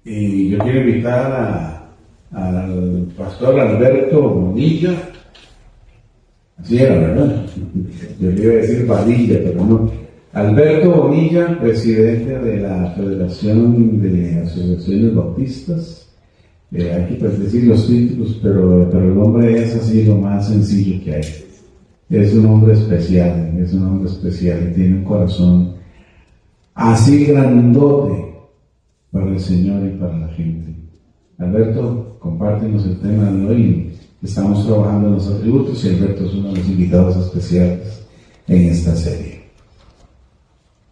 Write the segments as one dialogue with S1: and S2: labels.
S1: Y yo quiero invitar al pastor Alberto Bonilla. Así era, ¿verdad? Yo le iba a decir Badilla, pero no. Alberto Bonilla, presidente de la Federación de Asociaciones Bautistas. Hay que decir los títulos, pero el nombre es así lo más sencillo que hay. Es un hombre especial y tiene un corazón así grandote para el Señor y para la gente. Alberto, compártenos el tema de hoy. Estamos trabajando en los atributos y Alberto es uno de los invitados especiales en esta serie.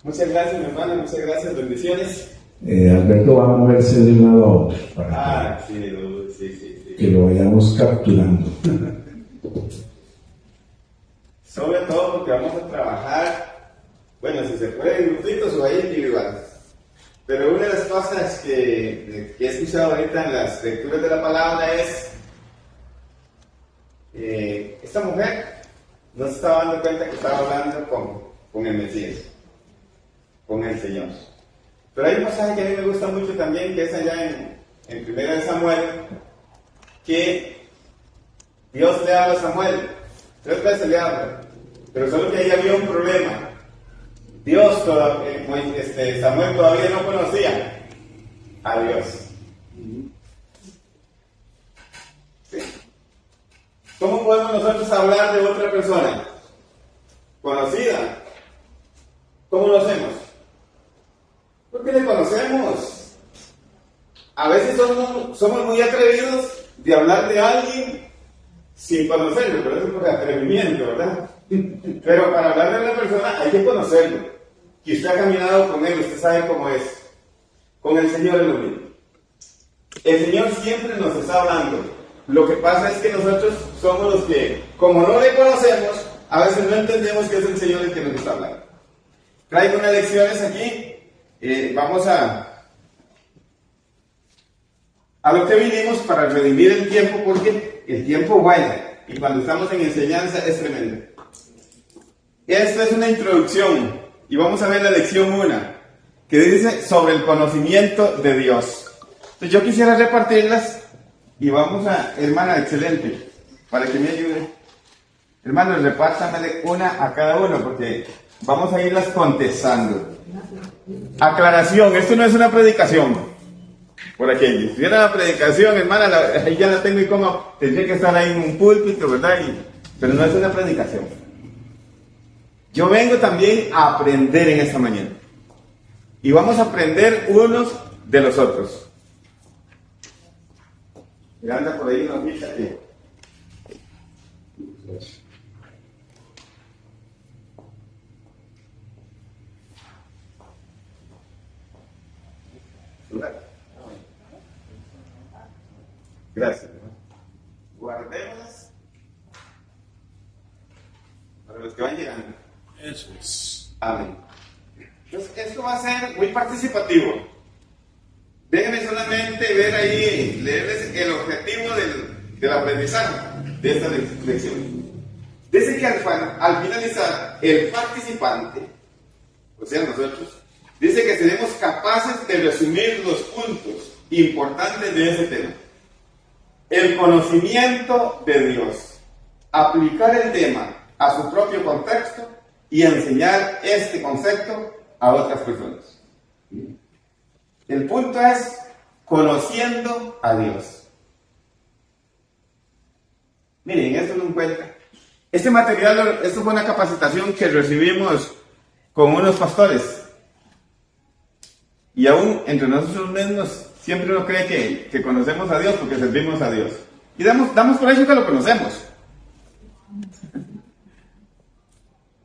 S2: Muchas gracias, mi hermano, muchas gracias, bendiciones.
S1: Alberto va a moverse de un lado a otro para
S2: sí,
S1: que lo vayamos capturando.
S2: Sobre todo porque vamos a trabajar, bueno, si se puede en grupitos o ahí individuales. Pero una de las cosas que he escuchado ahorita en las lecturas de la palabra es esta mujer no se estaba dando cuenta que estaba hablando con el Mesías, con el Señor. Pero hay un pasaje que a mí me gusta mucho también, que es allá en 1 Samuel, que Dios le habla a Samuel, 3 veces le habla, pero solo que ahí había un problema. Samuel todavía no conocía a Dios. ¿Sí? ¿Cómo podemos nosotros hablar de otra persona conocida? ¿Cómo lo hacemos? Porque le conocemos. A veces somos muy atrevidos de hablar de alguien sin conocerlo, pero eso es por atrevimiento, ¿verdad? Pero para hablar de una persona hay que conocerlo. Que usted ha caminado con él, usted sabe cómo es. Con el Señor es lo mismo. El Señor siempre nos está hablando. Lo que pasa es que nosotros somos los que, como no le conocemos, a veces no entendemos que es el Señor el que nos está hablando. Traigo unas lecciones aquí. Vamos a lo que vinimos para redimir el tiempo, porque el tiempo vuela y cuando estamos en enseñanza es tremendo. Esta es una introducción y vamos a ver la lección 1 que dice sobre el conocimiento de Dios. Entonces yo quisiera repartirlas y vamos a, hermana, excelente, para que me ayude. Hermanos, repártanme una a cada uno porque vamos a irlas contestando. Aclaración, esto no es una predicación. Por aquí, si fuera una predicación, hermana, ahí ya la tengo y como tendría que estar ahí en un púlpito, ¿verdad? Pero no es una predicación. Yo vengo también a aprender en esta mañana. Y vamos a aprender unos de los otros. Mira, anda por ahí una hojita aquí. Gracias. Guardémoslas para los que van llegando.
S1: Eso es.
S2: Amén. Entonces, esto va a ser muy participativo. Déjenme solamente ver ahí, leerles el objetivo del aprendizaje de esta lección. Dice que al finalizar, el participante, o sea, nosotros, dice que seremos capaces de resumir los puntos importantes de ese tema. El conocimiento de Dios, aplicar el tema a su propio contexto y enseñar este concepto a otras personas. El punto es conociendo a Dios. Miren, esto no cuenta. Este material, esto fue una capacitación que recibimos con unos pastores. Y aún entre nosotros mismos, siempre uno cree que conocemos a Dios porque servimos a Dios. Y damos por hecho que lo conocemos.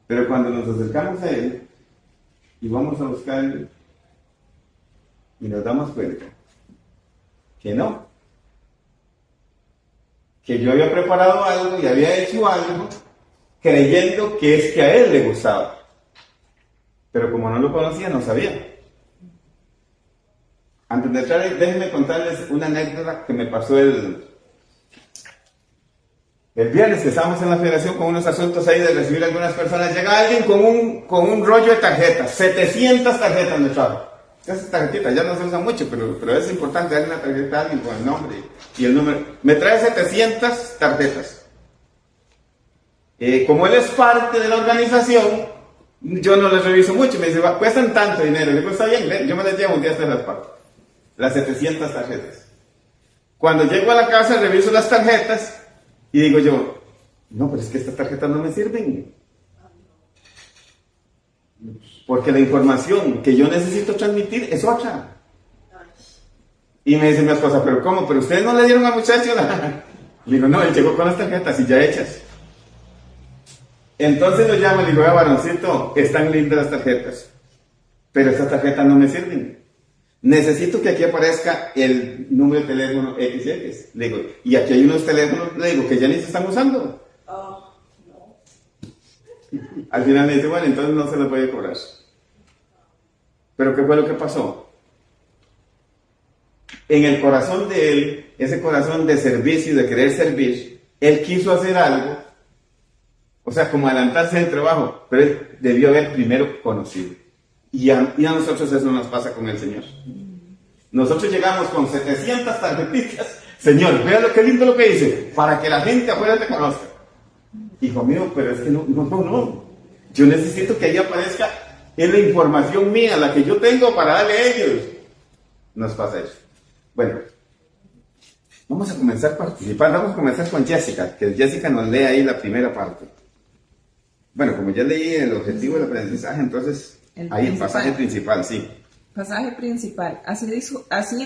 S2: Pero cuando nos acercamos a Él y vamos a buscar y nos damos cuenta que no. Que yo había preparado algo y había hecho algo creyendo que es que a Él le gustaba. Pero como no lo conocía, no sabía. Antes de entrar, déjenme contarles una anécdota que me pasó el viernes, que estábamos en la federación con unos asuntos ahí de recibir a algunas personas. Llega alguien con un rollo de tarjetas, 700 tarjetas me trajo. Esas tarjetitas ya no se usan mucho, pero es importante darle una tarjeta a alguien con el nombre y el número. Me trae 700 tarjetas. Como él es parte de la organización, yo no les reviso mucho. Me dice, cuestan tanto dinero. Le digo, está bien, yo me las llevo un día hasta las partes. Las 700 tarjetas. Cuando llego a la casa, reviso las tarjetas y digo yo, no, pero es que estas tarjetas no me sirven. Porque la información que yo necesito transmitir es otra. Y me dice mi esposa, ¿pero cómo? ¿Pero ustedes no le dieron al muchacho la...? Le digo, no, él llegó con las tarjetas y ya hechas. Entonces lo llamo y le digo, varoncito, están lindas las tarjetas, pero estas tarjetas no me sirven. Necesito que aquí aparezca el número de teléfono XX. Le digo, y aquí hay unos teléfonos, le digo, que ya ni se están usando. Al final me dice, bueno, entonces no se los voy a cobrar. Pero ¿qué fue lo que pasó? En el corazón de él, ese corazón de servicio y de querer servir, él quiso hacer algo, o sea, como adelantarse en el trabajo, pero él debió haber primero conocido. Y a nosotros eso nos pasa con el Señor. Nosotros llegamos con 700 tarjetitas. Señor, vea lo que lindo lo que dice, para que la gente afuera te conozca. Hijo mío, pero es que no. Yo necesito que ahí aparezca en la información mía, la que yo tengo para darle a ellos. Nos pasa eso. Bueno, vamos a comenzar participando. Vamos a comenzar con Jessica, que Jessica nos lee ahí la primera parte. Bueno, como ya leí el objetivo del aprendizaje, entonces ahí el pasaje principal, sí.
S3: Pasaje principal. Así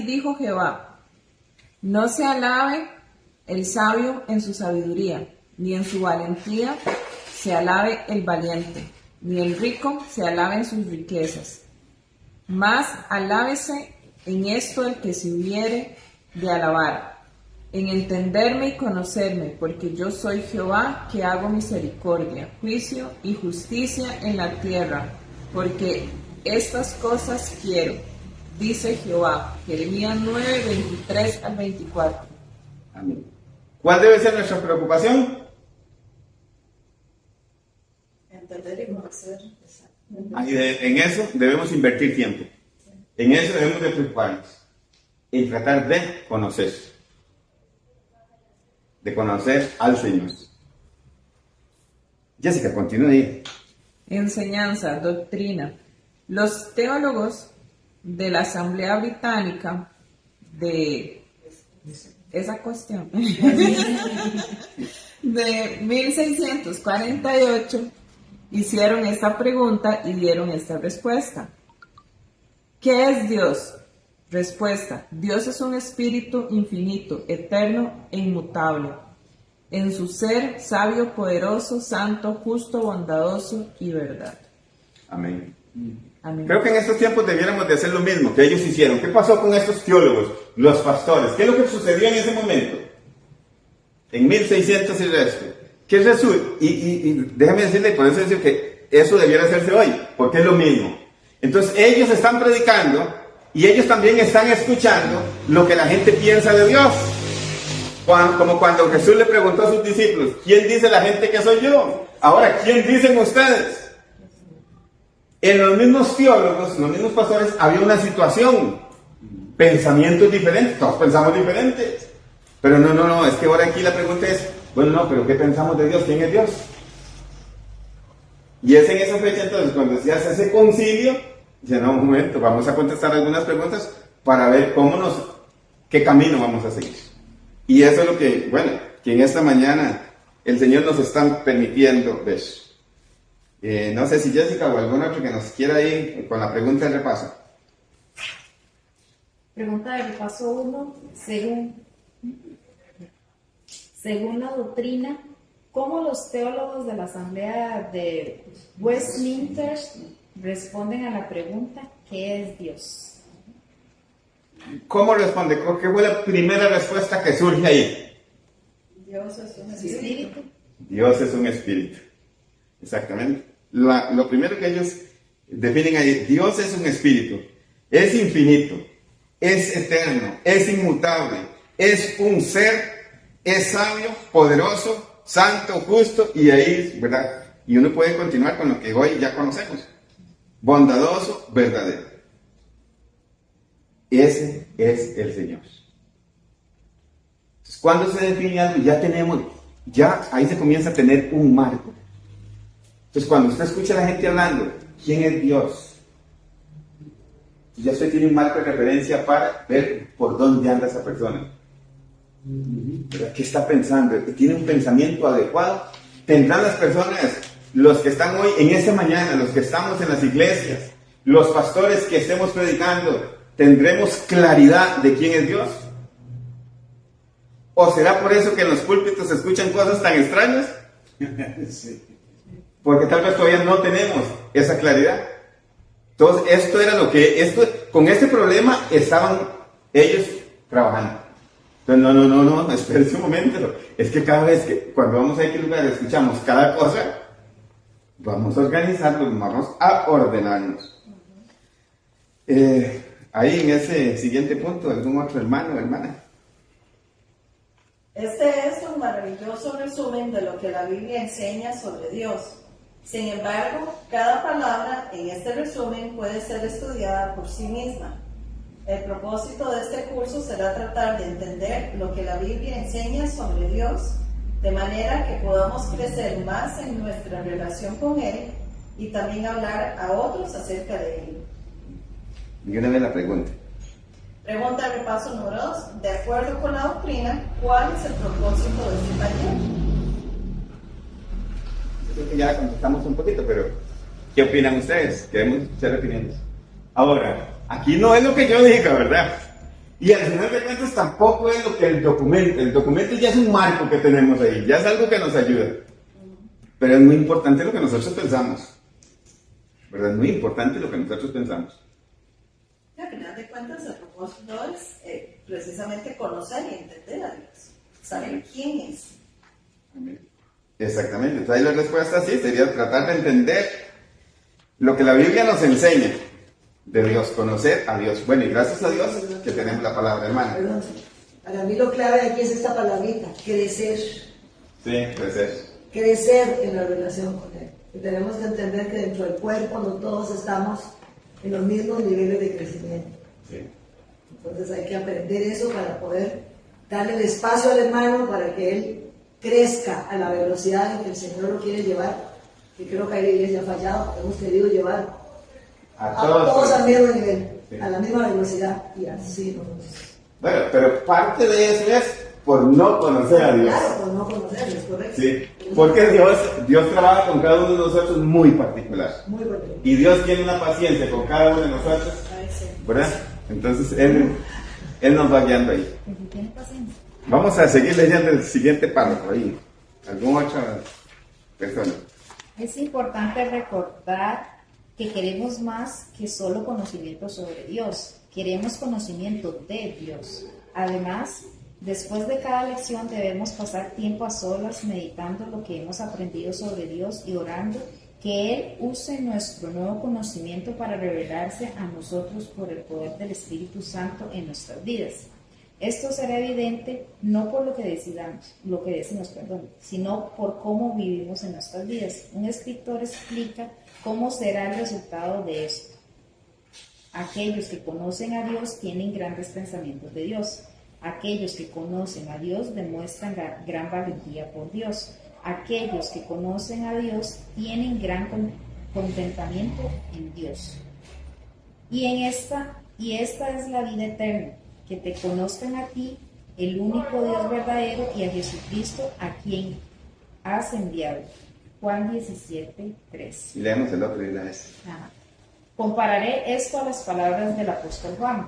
S3: dijo Jehová: no se alabe el sabio en su sabiduría, ni en su valentía se alabe el valiente, ni el rico se alabe en sus riquezas. Mas alábese en esto el que se hubiere de alabar, en entenderme y conocerme, porque yo soy Jehová, que hago misericordia, juicio y justicia en la tierra, porque estas cosas quiero, dice Jehová. Jeremías 9, 23 al 24.
S2: Amén. ¿Cuál debe ser nuestra preocupación?
S4: Entender y conocer.
S2: En eso debemos invertir tiempo. En eso debemos de preocuparnos. Y tratar de conocer. De conocer al Señor. Jessica, continúa ahí.
S3: Enseñanza, doctrina. Los teólogos de la Asamblea Británica de esa cuestión de 1648 hicieron esta pregunta y dieron esta respuesta. ¿Qué es Dios? Respuesta: Dios es un espíritu infinito, eterno e inmutable. En su ser, sabio, poderoso, santo, justo, bondadoso y verdad.
S2: Amén.
S3: Amén.
S2: Creo que en estos tiempos debiéramos de hacer lo mismo que ellos hicieron. ¿Qué pasó con estos teólogos, los pastores? ¿Qué es lo que sucedió en ese momento? En 1600 y resto. ¿Qué resulta? Y déjame decirle, por eso decir que eso debiera hacerse hoy, porque es lo mismo. Entonces ellos están predicando y ellos también están escuchando lo que la gente piensa de Dios. Como cuando Jesús le preguntó a sus discípulos, ¿quién dice la gente que soy yo? Ahora, ¿quién dicen ustedes? En los mismos teólogos, en los mismos pastores, había una situación, pensamientos diferentes, todos pensamos diferentes. Pero no, es que ahora aquí la pregunta es, bueno, no, pero ¿qué pensamos de Dios? ¿Quién es Dios? Y es en esa fecha entonces cuando se hace ese concilio, dice, no, un momento, vamos a contestar algunas preguntas para ver qué camino vamos a seguir. Y eso es lo que, bueno, que en esta mañana el Señor nos está permitiendo ver. No sé si Jessica o algún otro que nos quiera ir con la pregunta de repaso.
S4: Pregunta de repaso 1. Según la doctrina, ¿cómo los teólogos de la Asamblea de Westminster responden a la pregunta ¿qué es Dios?
S2: ¿Cómo responde? ¿Qué fue la primera respuesta que surge ahí?
S4: Dios es un espíritu.
S2: Dios es un espíritu. Exactamente. Lo primero que ellos definen ahí, Dios es un espíritu, es infinito, es eterno, es inmutable, es un ser, es sabio, poderoso, santo, justo, y ahí, ¿verdad? Y uno puede continuar con lo que hoy ya conocemos. Bondadoso, verdadero. Ese es el Señor. Entonces, cuando se define algo, ya ahí se comienza a tener un marco. Entonces, cuando usted escucha a la gente hablando, ¿quién es Dios? Ya usted tiene un marco de referencia para ver por dónde anda esa persona. ¿Verdad? ¿Qué está pensando? ¿Tiene un pensamiento adecuado? ¿Tendrán las personas, los que están hoy en esta mañana, los que estamos en las iglesias, los pastores que estemos predicando, tendremos claridad de quién es Dios? ¿O será por eso que en los púlpitos se escuchan cosas tan extrañas?
S1: Sí.
S2: Porque tal vez todavía no tenemos esa claridad. Entonces, con este problema estaban ellos trabajando. Entonces, no, espérese un momento. Es que cada vez que, cuando vamos a aquel lugar, escuchamos cada cosa, vamos a organizarnos, vamos a ordenarnos. Ahí en ese siguiente punto, ¿algún otro hermano o hermana?
S5: Este es un maravilloso resumen de lo que la Biblia enseña sobre Dios. Sin embargo, cada palabra en este resumen puede ser estudiada por sí misma. El propósito de este curso será tratar de entender lo que la Biblia enseña sobre Dios, de manera que podamos crecer más en nuestra relación con Él y también hablar a otros acerca de Él.
S2: Y una vez la pregunta.
S5: Pregunta de repaso número 2. De acuerdo con la doctrina, ¿cuál es el propósito de este taller?
S2: Yo creo que ya contestamos un poquito, pero ¿qué opinan ustedes? Queremos escuchar opiniones. Ahora, aquí no es lo que yo diga, ¿verdad? Y al final de cuentas tampoco es lo que el documento ya es un marco que tenemos ahí, ya es algo que nos ayuda. Pero es muy importante lo que nosotros pensamos, ¿verdad? Es muy importante lo que nosotros pensamos.
S5: Al final de cuentas, el propósito es precisamente conocer y entender a Dios, saber quién es.
S2: Amén. Exactamente, entonces ahí la respuesta sí sería tratar de entender lo que la Biblia nos enseña de Dios, conocer a Dios. Bueno, y gracias a Dios que tenemos la palabra, hermana.
S6: Perdón, para mí lo clave aquí es esta palabrita, crecer.
S2: Sí, crecer.
S6: Crecer en la relación con Él. Y tenemos que entender que dentro del cuerpo no todos estamos en los mismos niveles de crecimiento.
S2: Sí.
S6: Entonces hay que aprender eso para poder darle el espacio al hermano para que él crezca a la velocidad en que el Señor lo quiere llevar. Y creo que ahí la iglesia ha fallado, hemos querido llevar a todos al mismo nivel,
S2: sí,
S6: a la misma velocidad, y así no nos...
S2: Bueno, pero parte de eso es por no conocer a Dios.
S6: Claro, por no conocerlo, es correcto.
S2: Sí, porque Dios trabaja con cada uno de nosotros muy particular.
S6: Muy bueno.
S2: Y Dios tiene una paciencia con cada uno de nosotros, ¿verdad? Entonces Él nos va guiando ahí.
S4: ¿Tiene paciencia?
S2: Vamos a seguir leyendo el siguiente párrafo ahí. ¿Alguna otra persona?
S4: Es importante recordar que queremos más que solo conocimiento sobre Dios. Queremos conocimiento de Dios. Además, después de cada lección debemos pasar tiempo a solas meditando lo que hemos aprendido sobre Dios y orando que Él use nuestro nuevo conocimiento para revelarse a nosotros por el poder del Espíritu Santo en nuestras vidas. Esto será evidente no por lo que decimos, sino por cómo vivimos en nuestras vidas. Un escritor explica cómo será el resultado de esto. Aquellos que conocen a Dios tienen grandes pensamientos de Dios. Aquellos que conocen a Dios demuestran gran valentía por Dios. Aquellos que conocen a Dios tienen gran contentamiento en Dios. Y esta es la vida eterna, que te conozcan a ti, el único Dios verdadero, y a Jesucristo, a quien has enviado. Juan 17:3.
S2: Y leemos el otro y la vez.
S4: Compararé esto a las palabras del apóstol Juan,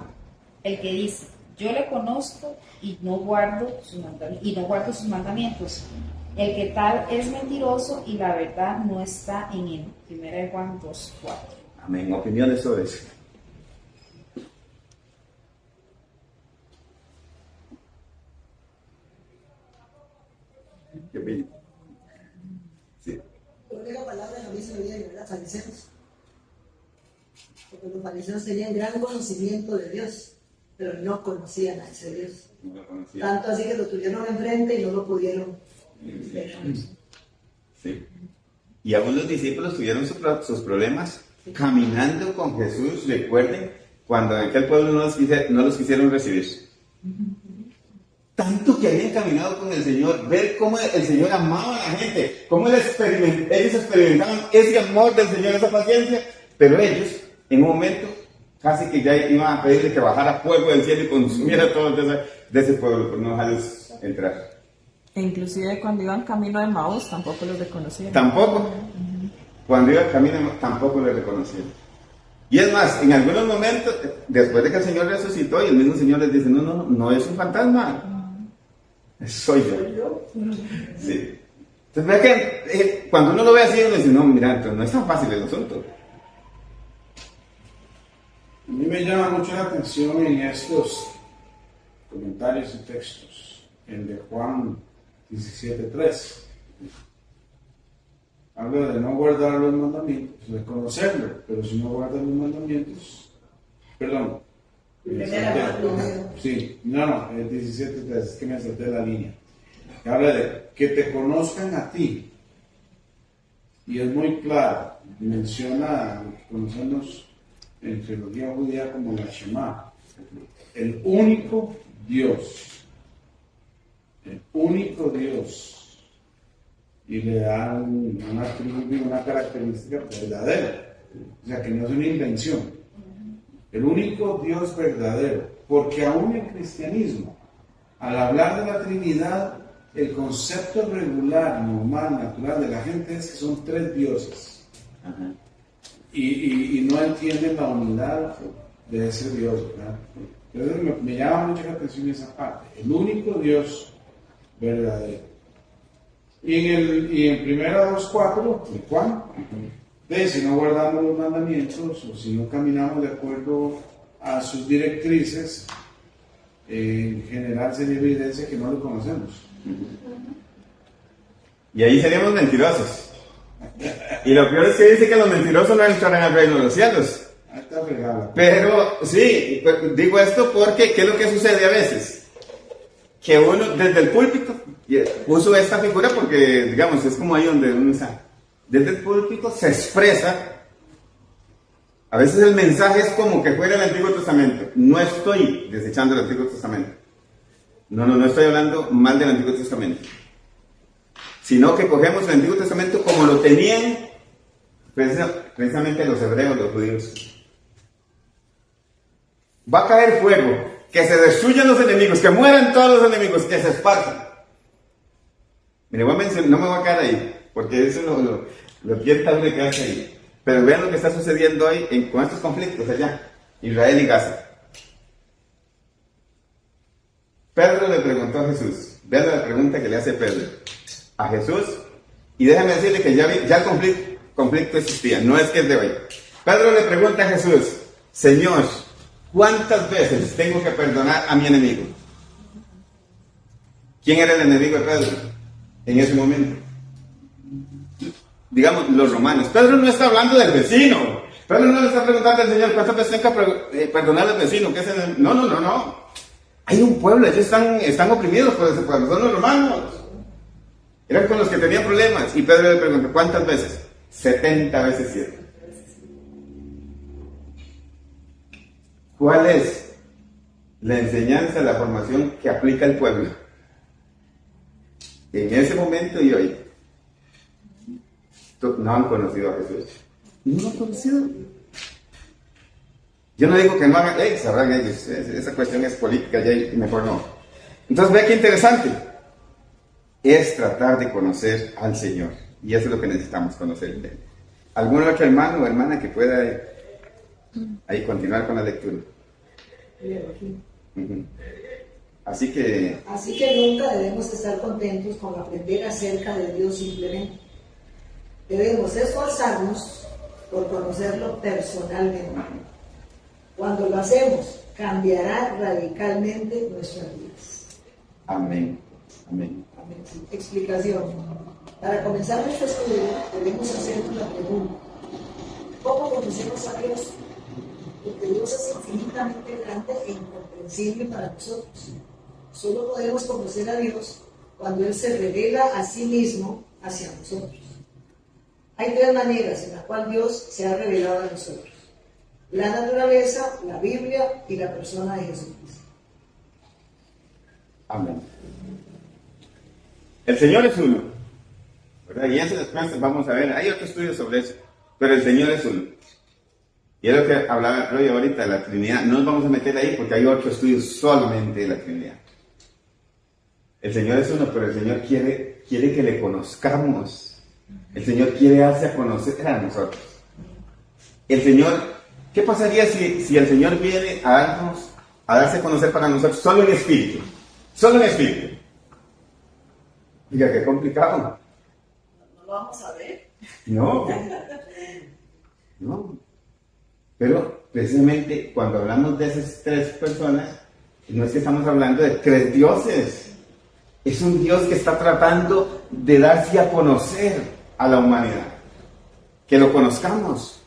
S4: el que dice: yo le conozco y no guardo sus mandamientos. El que tal es mentiroso y la verdad no está en él. 1 Juan 2:4.
S2: Amén. ¿Opiniones sobre eso? ¿Qué opinan? Sí.
S6: Creo que la palabra a mí se me viene, ¿verdad? Fariseos. Porque los fariseos tenían gran conocimiento de Dios, pero no conocían a ese Dios.
S2: No lo conocía.
S6: Tanto así que lo tuvieron enfrente y no lo pudieron ver.
S2: Sí. Y aún los discípulos tuvieron sus problemas caminando con Jesús. Recuerden cuando en aquel pueblo no los quisieron recibir. Tanto que habían caminado con el Señor, ver cómo el Señor amaba a la gente, cómo ellos experimentaban ese amor del Señor, esa paciencia, pero ellos, en un momento, casi que ya iban a pedirle que bajara fuego del cielo y consumiera todo de ese pueblo, por no dejarlos entrar.
S3: E inclusive cuando iban camino de Maús tampoco los reconocieron.
S2: Tampoco. Cuando iban camino tampoco les reconocieron. Y es más, en algunos momentos, después de que el Señor resucitó, y el mismo Señor les dice, no es un fantasma. Soy yo. Sí. Entonces, vea que cuando uno lo ve así, uno dice, no, mira, entonces no es tan fácil el asunto.
S1: A mí me llama mucho la atención en estos comentarios y textos, el de Juan 17:3. Habla de no guardar los mandamientos, de conocerlo, pero si no guardas los mandamientos, perdón. Sí, no, el 17:3, es que me salté la línea. Habla de que te conozcan a ti. Y es muy claro, menciona lo que conocemos en teología judía como la Shema, el único Dios, y le da una característica verdadera, o sea que no es una invención, el único Dios verdadero, porque aún en el cristianismo, al hablar de la Trinidad, el concepto regular, normal, natural de la gente es que son 3 dioses.
S2: Ajá.
S1: Y no entienden la unidad de ese Dios, ¿verdad? Entonces me llama mucho la atención esa parte, el único Dios verdadero. Y en 1 2:4 de Juan, si no guardamos los mandamientos o si no caminamos de acuerdo a sus directrices, en general sería evidencia que no lo conocemos.
S2: Y ahí seríamos mentirosos. Y lo peor es que dice que los mentirosos no entrarán al reino de los cielos.
S1: Está fregada.
S2: Pero sí, digo esto porque ¿qué es lo que sucede a veces? Que uno desde el púlpito, uso esta figura porque digamos es como ahí donde uno está, desde el púlpito se expresa, a veces el mensaje es como que fuera el Antiguo Testamento. No estoy desechando el Antiguo Testamento, no estoy hablando mal del Antiguo Testamento, sino que cogemos el Antiguo Testamento como lo tenían precisamente los hebreos, los judíos. Va a caer fuego, que se destruyan los enemigos, que mueran todos los enemigos, que se espartan. Mire, voy a mencionar, no me voy a quedar ahí, porque eso lo quiere tal vez quedarse ahí. Pero vean lo que está sucediendo hoy con estos conflictos allá, Israel y Gaza. Pedro le preguntó a Jesús, vean la pregunta que le hace Pedro a Jesús, y déjame decirle que ya el conflicto existía, no es que es de hoy. Pedro le pregunta a Jesús, Señor, ¿cuántas veces tengo que perdonar a mi enemigo? ¿Quién era el enemigo de Pedro en ese momento? Digamos, los romanos. Pedro no está hablando del vecino. Pedro no le está preguntando al Señor cuántas veces tengo que perdonar al vecino. ¿Qué es el... No. Hay un pueblo, ellos están oprimidos por ese pueblo, son los romanos. Eran con los que tenían problemas. Y Pedro le preguntó, ¿cuántas veces? 70 veces 7. ¿Cuál es la enseñanza, la formación que aplica el pueblo? En ese momento y hoy, no han conocido a Jesús. No lo han conocido. Yo no digo que no hagan, sabrán ellos, esa cuestión es política, ya mejor no. Entonces, vea qué interesante. Es tratar de conocer al Señor. Y eso es lo que necesitamos conocer. ¿Algún otro hermano o hermana que pueda ahí continuar con la lectura? Así que
S6: nunca debemos estar contentos con aprender acerca de Dios simplemente. Debemos esforzarnos por conocerlo personalmente. Cuando lo hacemos, cambiará radicalmente nuestras vidas.
S2: Amén.
S6: Explicación. Para comenzar nuestro estudio, debemos hacernos la pregunta: ¿cómo conocemos a Dios? Porque Dios es infinitamente grande e incomprensible para nosotros. Solo podemos conocer a Dios cuando Él se revela a sí mismo hacia nosotros. Hay 3 maneras en las cuales Dios se ha revelado a nosotros. la naturaleza, la Biblia y la persona de Jesucristo.
S2: Amén. El Señor es uno, ¿verdad? Y eso después vamos a ver, hay otro estudio sobre eso, pero el Señor es uno. Y es lo que hablaba hoy ahorita, la Trinidad. No nos vamos a meter ahí porque hay otro estudio solamente de la Trinidad. El Señor es uno, pero el Señor quiere que le conozcamos. El Señor quiere darse a conocer a nosotros. El Señor, ¿qué pasaría si el Señor viene a darse a conocer para nosotros solo en espíritu? Solo en espíritu. Diga, qué complicado.
S5: No lo vamos a ver.
S2: No. No. Pero precisamente cuando hablamos de esas tres personas, no es que estamos hablando de tres dioses. Es un Dios que está tratando de darse a conocer a la humanidad. Que lo conozcamos.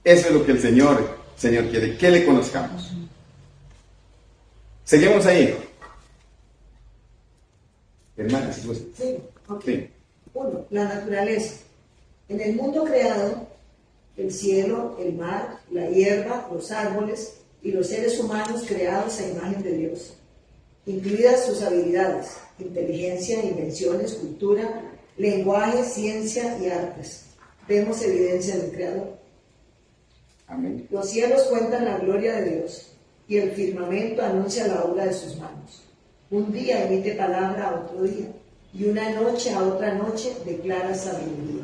S2: Eso es lo que el Señor quiere, que le conozcamos. Seguimos ahí. Hermanas,
S6: Sí, ok.
S2: sí.
S6: 1. La naturaleza. En el mundo creado, el cielo, el mar, la hierba, los árboles y los seres humanos creados a imagen de Dios, incluidas sus habilidades, inteligencia, invenciones, cultura, lenguaje, ciencia y artes. Vemos evidencia del Creador.
S2: Amén.
S6: Los cielos cuentan la gloria de Dios y el firmamento anuncia la obra de sus manos. Un día emite palabra a otro día y una noche a otra noche declara sabiduría.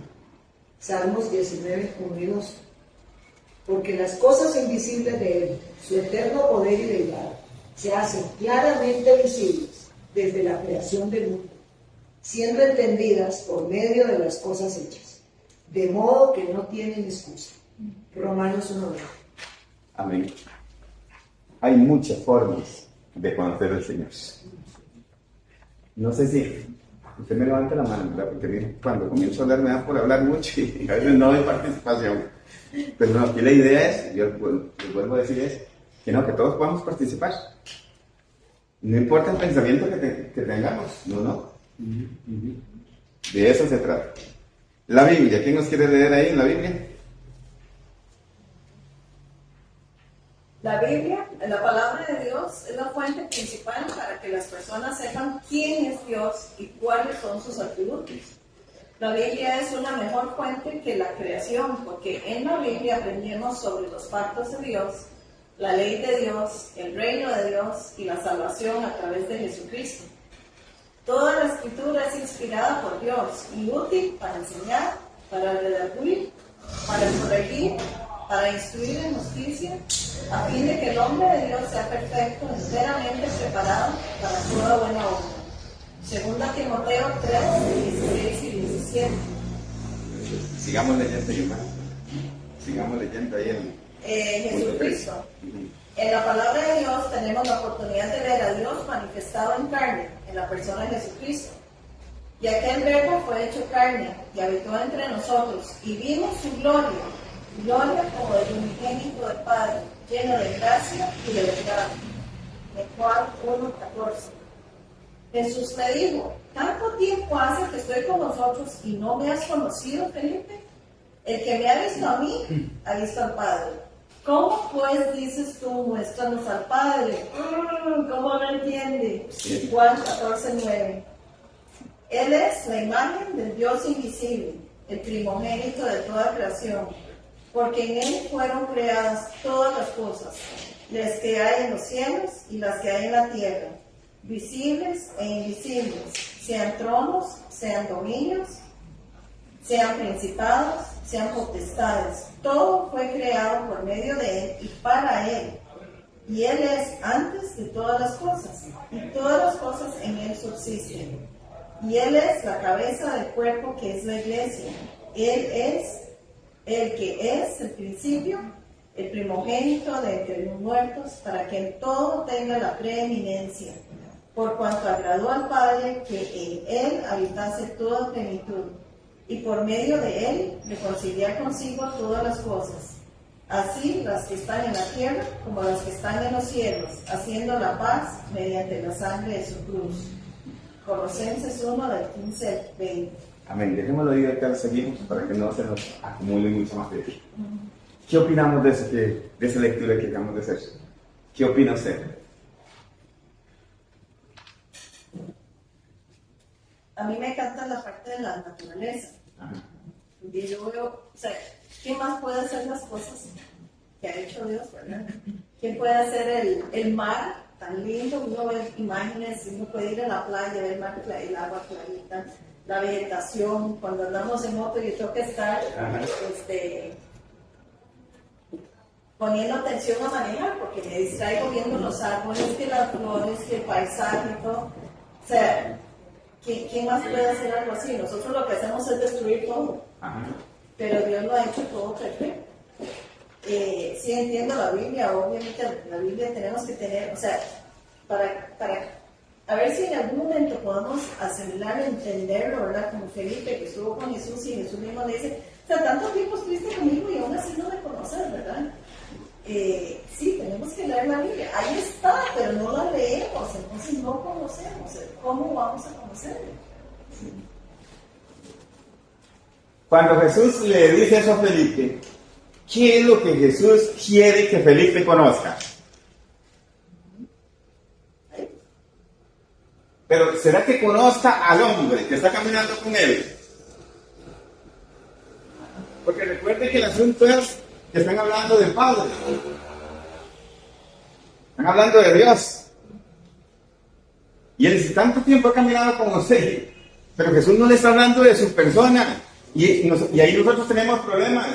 S6: Salmos 19, 1 y 2. Porque las cosas invisibles de Él, su eterno poder y deidad, se hacen claramente visibles desde la creación del mundo, siendo entendidas por medio de las cosas hechas, de modo que no tienen excusa. Romanos 1:20.
S2: Amén. Hay muchas formas de conocer al Señor. No sé si usted me levanta la mano, ¿verdad? Porque cuando comienzo a hablar me da por hablar mucho y a veces no doy participación. Pero no, aquí la idea es, yo les vuelvo a decir, es que no, que todos podamos participar. No importa el pensamiento que tengamos, no. De eso se trata. La Biblia, ¿quién nos quiere leer ahí en la Biblia?
S5: La Biblia, la palabra de Dios, es la fuente principal para que las personas sepan quién es Dios y cuáles son sus atributos. La Biblia es una mejor fuente que la creación, porque en la Biblia aprendemos sobre los pactos de Dios, la ley de Dios, el reino de Dios y la salvación a través de Jesucristo. Toda la escritura es inspirada por Dios y útil para enseñar, para redarguir, para corregir, para instruir en justicia, a fin de que el hombre de Dios sea perfecto, enteramente preparado para toda buena obra. Segunda Timoteo 3, 16 y 17.
S2: Sigamos leyendo, hermano. Sigamos leyendo ahí
S5: Jesucristo. En la palabra de Dios tenemos la oportunidad de ver a Dios manifestado en carne, en la persona de Jesucristo. Y aquel verbo fue hecho carne y habitó entre nosotros, y vimos su gloria como del unigénito del Padre, lleno de gracia y de verdad. De Juan 1:14. Jesús le dijo: ¿tanto tiempo hace que estoy con vosotros y no me has conocido, Felipe? El que me ha visto a mí, ha visto al Padre. ¿Cómo pues dices tú, muéstranos al Padre? ¿Cómo no entiende? Juan 14:9. Él es la imagen del Dios invisible, el primogénito de toda creación, porque en Él fueron creadas todas las cosas, las que hay en los cielos y las que hay en la tierra, visibles e invisibles, sean tronos, sean dominios, sean principados, sean potestades. Todo fue creado por medio de Él y para Él. Y Él es antes de todas las cosas, y todas las cosas en Él subsisten. Y Él es la cabeza del cuerpo que es la iglesia. Él es el que es el principio, el primogénito de entre los muertos, para que en todo tenga la preeminencia, por cuanto agradó al Padre que en Él habitase toda plenitud, y por medio de Él reconciliar consigo todas las cosas, así las que están en la tierra como las que están en los cielos, haciendo la paz mediante la sangre de su cruz. Colosenses 1, del 15 al 20.
S2: Amén. Dejémoslo ahí, acá seguimos para que no se nos acumule mucho más de eso. ¿Qué opinamos de eso, de esa lectura que acabamos de hacer? ¿Qué opina usted?
S5: A mí me encanta la parte de la naturaleza. Y yo veo, o sea, ¿quién más puede hacer las cosas que ha hecho Dios, verdad? ¿Quién puede hacer el mar tan lindo? Uno ve imágenes, uno puede ir a la playa, ver el mar, el agua clarita, la vegetación. Cuando andamos en moto, yo tengo que estar poniendo atención a manejar, porque me distraigo viendo los árboles, que las flores, que el paisaje y todo. O sea, ¿quién más puede hacer algo así? Nosotros lo que hacemos es destruir todo. Pero Dios lo ha hecho todo perfecto. Sí entiendo la Biblia, obviamente la Biblia tenemos que tener, o sea, para a ver si en algún momento podemos asimilar, entenderlo, ¿verdad? Como Felipe, que estuvo con Jesús y Jesús mismo le dice, o sea, tanto tiempo estuviste conmigo y aún así no me conoces, ¿verdad? Sí, tenemos que leer la Biblia, ahí está, pero no la leemos, entonces no conocemos. ¿Cómo vamos a conocerla?
S2: Cuando Jesús le dice eso a Felipe, ¿qué es lo que Jesús quiere que Felipe conozca? Pero ¿será que conozca al hombre que está caminando con él? Porque recuerde que el asunto es que están hablando del Padre. Están hablando de Dios. Y él dice, tanto tiempo ha caminado con usted, pero Jesús no le está hablando de su persona. Y ahí nosotros tenemos problemas.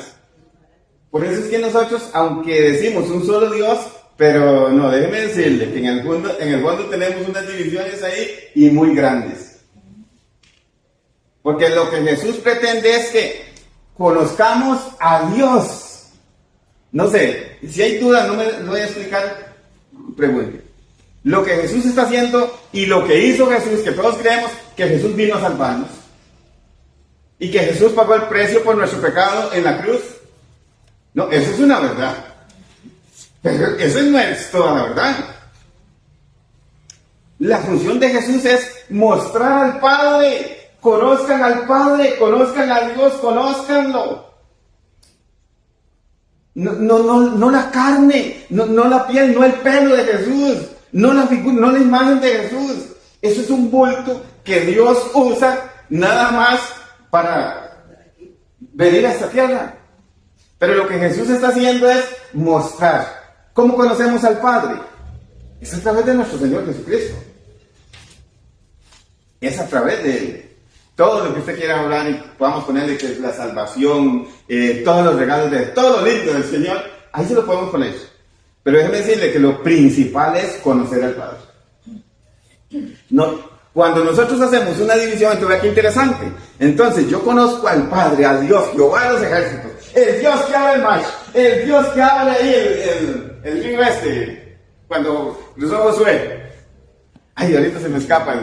S2: Por eso es que nosotros, aunque decimos un solo Dios, pero no, déjeme decirle que en el fondo tenemos unas divisiones ahí y muy grandes. Porque lo que Jesús pretende es que conozcamos a Dios. No sé, si hay dudas, no me lo voy a explicar, pregunte. Lo que Jesús está haciendo y lo que hizo Jesús, que todos creemos que Jesús vino a salvarnos y que Jesús pagó el precio por nuestro pecado en la cruz. No, eso es una verdad. Pero eso no es toda la verdad. La función de Jesús es mostrar al Padre. Conozcan al Padre, conozcan a Dios, conózcanlo. No la carne, no la piel, no el pelo de Jesús, no la figura, no la imagen de Jesús. Eso es un bulto que Dios usa nada más para venir a esta tierra. Pero lo que Jesús está haciendo es mostrar. ¿Cómo conocemos al Padre? Es a través de nuestro Señor Jesucristo. Es a través de Él. Todo lo que usted quiera hablar y podamos ponerle que es la salvación, todos los regalos de todo lo lindo del Señor, ahí se lo podemos poner. Pero déjeme decirle que lo principal es conocer al Padre. No, cuando nosotros hacemos una división, entonces vea qué interesante. Entonces yo conozco al Padre, a Dios, Jehová de los ejércitos, el Dios que habla el mar, el Dios que habla ahí el río cuando cruzó Josué. Ay, ahorita se me escapa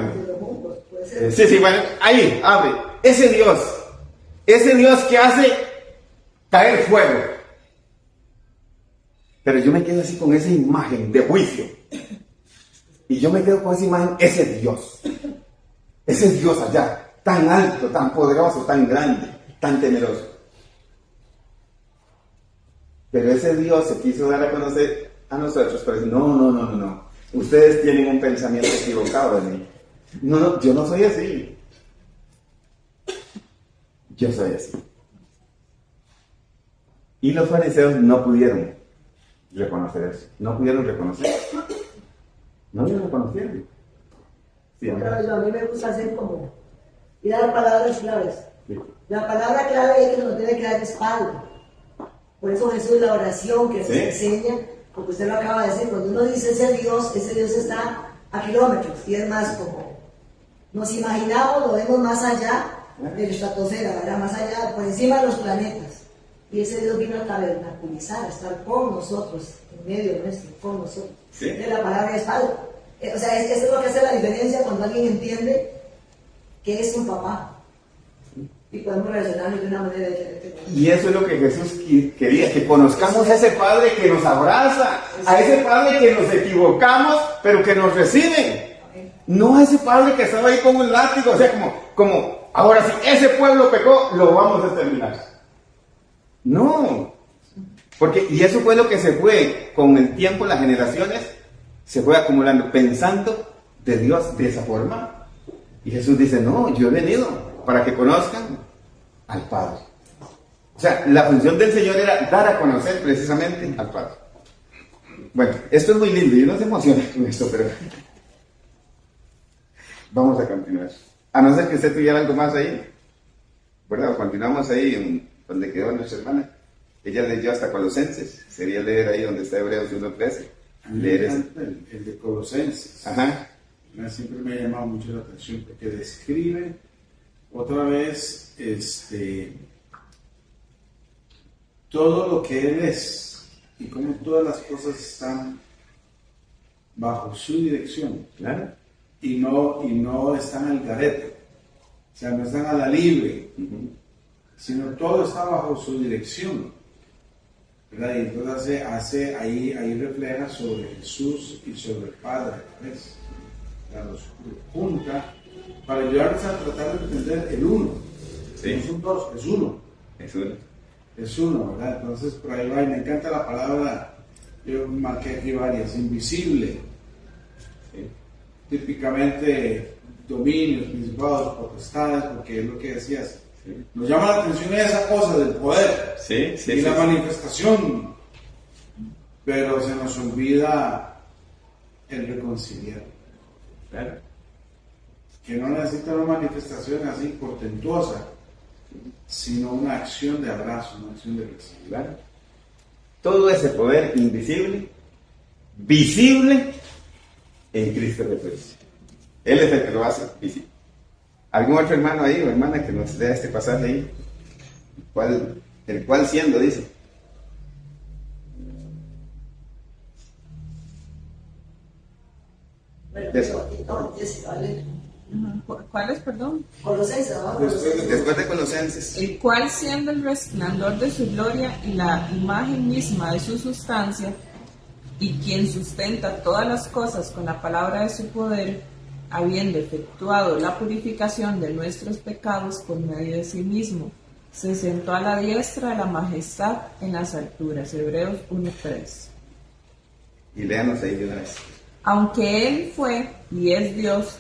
S2: Sí, bueno, ahí, abre. Ese Dios que hace caer fuego. Pero yo me quedo así con esa imagen de juicio. Y yo me quedo con esa imagen, ese Dios allá, tan alto, tan poderoso, tan grande, tan temeroso. Pero ese Dios se quiso dar a conocer a nosotros, pero no. Ustedes tienen un pensamiento equivocado de mí. No, yo no soy así. Yo soy así. Y los fariseos no pudieron reconocer eso. No pudieron reconocer. No lo reconocieron. Sí,
S6: a mí me gusta hacer como y dar palabras claves.
S2: Sí.
S6: La palabra clave es que nos tiene que dar espalda. Por eso Jesús, la oración que se enseña, porque usted lo acaba de decir, cuando uno dice ese Dios está a kilómetros, y es más como nos imaginamos, lo vemos más allá de la estratosfera, ¿verdad? Más allá, por encima de los planetas. Y ese Dios vino a tabernaculizar, a estar con nosotros, en medio nuestro, con nosotros.
S2: ¿Sí?
S6: Es la palabra espalda. O sea, eso es lo que hace la diferencia cuando alguien entiende que es un papá. Y podemos relacionarnos de una manera diferente.
S2: Y eso es lo que Jesús quería, que conozcamos a ese Padre que nos abraza, a ese Padre que nos equivocamos, pero que nos recibe. No a ese Padre que estaba ahí con un látigo, o sea, como ahora si ese pueblo pecó, lo vamos a exterminar. No. Y eso fue lo que se fue con el tiempo, las generaciones, se fue acumulando, pensando de Dios de esa forma. Y Jesús dice, no, yo he venido para que conozcan al Padre. O sea, la función del Señor era dar a conocer precisamente al Padre. Bueno, esto es muy lindo, yo no se emociona con esto, pero vamos a continuar. A no ser que usted tuviera algo más ahí. Bueno, continuamos ahí donde quedó nuestra hermana. Ella leyó hasta Colosenses. Sería leer ahí donde está Hebreos 1:13.
S1: A mí
S2: Leer
S1: me
S2: eso.
S1: encanta el de Colosenses.
S2: Ajá.
S1: Siempre me ha llamado mucho la atención porque describe otra vez todo lo que Él es y cómo todas las cosas están bajo su dirección.
S2: Claro.
S1: Y no están al garete, o sea, no están a la libre, sino todo está bajo su dirección, ¿verdad? Y entonces ahí refleja sobre Jesús y sobre el Padre a la vez. Los junta para ayudarnos a tratar de entender el uno.
S2: Sí.
S1: No son dos, es uno. Es uno, ¿verdad? Entonces por ahí va, y me encanta la palabra, yo marqué aquí varias, invisible.
S2: Sí.
S1: Típicamente dominios, principados, potestades, porque es lo que decías. Sí. Nos llama la atención esa cosa del poder y la manifestación, pero se nos olvida el reconciliar.
S2: Claro.
S1: Que no necesita una manifestación así portentosa, sino una acción de abrazo, una acción de reconciliar.
S2: Claro. Todo ese poder invisible, visible en Cristo Jesús. Él es el que lo hace visible. ¿Algún otro hermano ahí o hermana que nos lea este pasaje ahí? El cual siendo, dice.
S3: ¿Cuáles, perdón?
S6: Colosenses, abajo.
S2: Después de Colosenses.
S3: El cual, siendo el resplandor de su gloria y la imagen misma de su sustancia, y quien sustenta todas las cosas con la palabra de su poder, habiendo efectuado la purificación de nuestros pecados por medio de sí mismo, se sentó a la diestra de la majestad en las alturas. Hebreos 1:3.
S2: Y léanos ahí de una vez.
S3: Aunque Él fue y es Dios,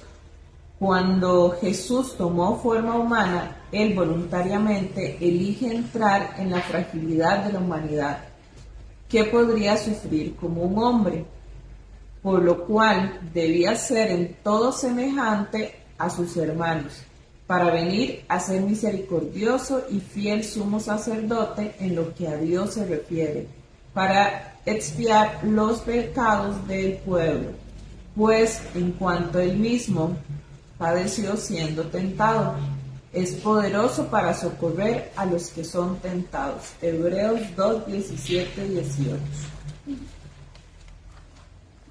S3: cuando Jesús tomó forma humana, Él voluntariamente elige entrar en la fragilidad de la humanidad, que podría sufrir como un hombre, por lo cual debía ser en todo semejante a sus hermanos, para venir a ser misericordioso y fiel sumo sacerdote en lo que a Dios se refiere, para expiar los pecados del pueblo, pues en cuanto él mismo padeció siendo tentado, es poderoso para socorrer a los que son tentados. Hebreos 2:17-18.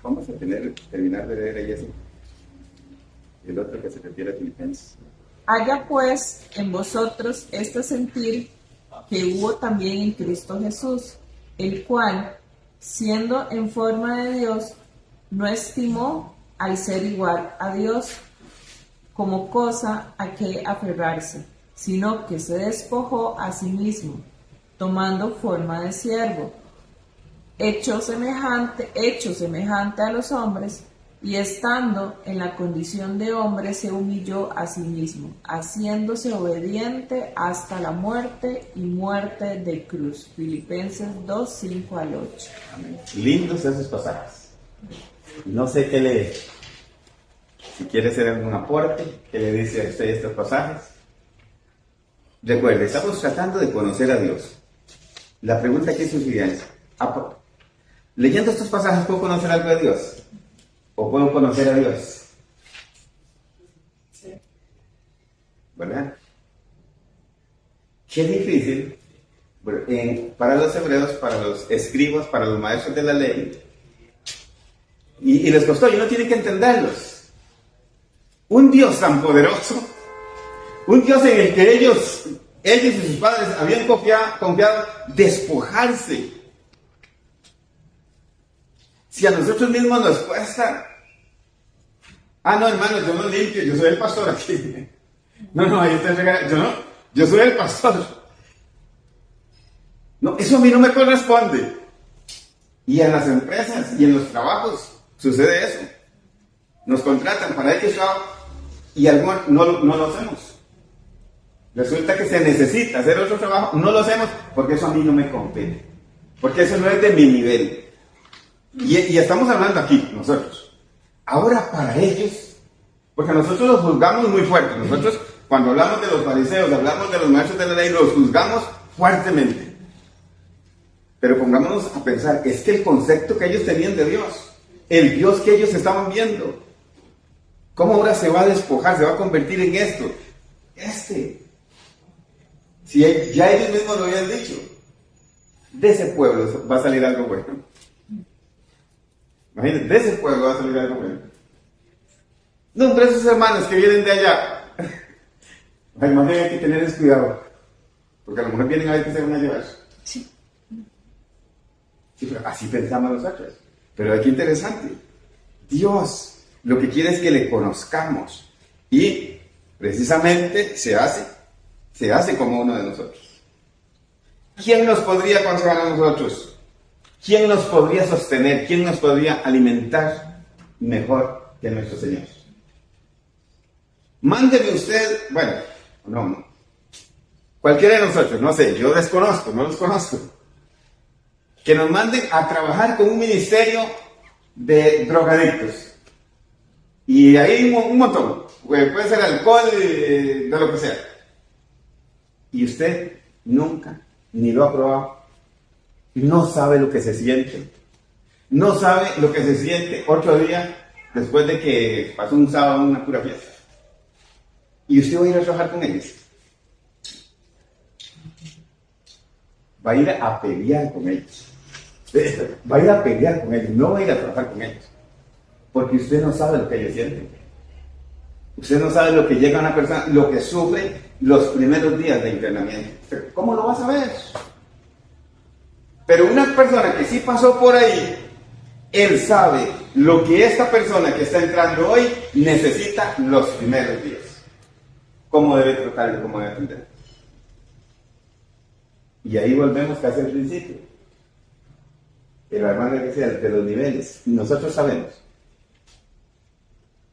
S2: Vamos a terminar de leer ahí eso. El otro que se refiere a Filipenses.
S3: Haya pues en vosotros este sentir que hubo también en Cristo Jesús, el cual, siendo en forma de Dios, no estimó al ser igual a Dios como cosa a que aferrarse, sino que se despojó a sí mismo, tomando forma de siervo, hecho semejante a los hombres, y estando en la condición de hombre se humilló a sí mismo, haciéndose obediente hasta la muerte y muerte de cruz. Filipenses 2:5-8.
S2: Amén. Lindos esos pasajes. No sé qué le... Si quiere hacer algún aporte, ¿qué le dice a usted estos pasajes? Recuerde, estamos tratando de conocer a Dios. La pregunta aquí es siguiente. Leyendo estos pasajes, ¿puedo conocer algo de Dios? ¿O puedo conocer a Dios?
S5: Sí.
S2: ¿Verdad? Qué difícil para los hebreos, para los escribas, para los maestros de la ley. Y les costó, y no tienen que entenderlos. Un Dios tan poderoso, un Dios en el que ellos y sus padres habían confiado despojarse. Si a nosotros mismos nos cuesta, no hermano, yo no limpio, yo soy el pastor aquí. No, ahí usted llega, yo soy el pastor. No, eso a mí no me corresponde. Y en las empresas y en los trabajos sucede eso. Nos contratan para X trabajo y algunos no lo hacemos. Resulta que se necesita hacer otro trabajo, no lo hacemos porque eso a mí no me compete. Porque eso no es de mi nivel. Y estamos hablando aquí, nosotros. Ahora para ellos, porque nosotros los juzgamos muy fuerte. Nosotros, cuando hablamos de los fariseos, hablamos de los maestros de la ley, los juzgamos fuertemente. Pero pongámonos a pensar, es que el concepto que ellos tenían de Dios, el Dios que ellos estaban viendo, ¿cómo ahora se va a despojar, se va a convertir en esto? Si ya ellos mismos lo habían dicho, de ese pueblo va a salir algo bueno. Imagínense, de ese pueblo va a salir algo bueno. No, pero esos hermanos que vienen de allá, hermanos, hay que tener cuidado, porque a lo mejor vienen a ver qué se van a llevar. Sí, pero así pensamos nosotros. Pero aquí interesante, Dios lo que quiere es que le conozcamos y precisamente se hace como uno de nosotros. ¿Quién nos podría aconsejar a nosotros? ¿Quién nos podría sostener? ¿Quién nos podría alimentar mejor que nuestro Señor? Mándeme usted, bueno, no, cualquiera de nosotros, no sé, yo desconozco, no los conozco, que nos manden a trabajar con un ministerio de drogadictos. Y ahí un montón, puede ser alcohol, de lo que sea. Y usted nunca, ni lo ha probado, no sabe lo que se siente. No sabe lo que se siente otro día después de que pasó un sábado en una pura fiesta. Y usted va a ir a trabajar con ellos. Va a ir a pelear con ellos. Va a ir a pelear con ellos, no va a ir a trabajar con ellos. Porque usted no sabe lo que ellos sienten. Usted no sabe lo que llega a una persona, lo que sufre los primeros días de internamiento. ¿Cómo lo va a saber? Pero una persona que sí pasó por ahí, él sabe lo que esta persona que está entrando hoy necesita los primeros días. Cómo debe tratarlo, cómo debe atender. Y ahí volvemos casi al principio. Pero además de que sea de los niveles, nosotros sabemos.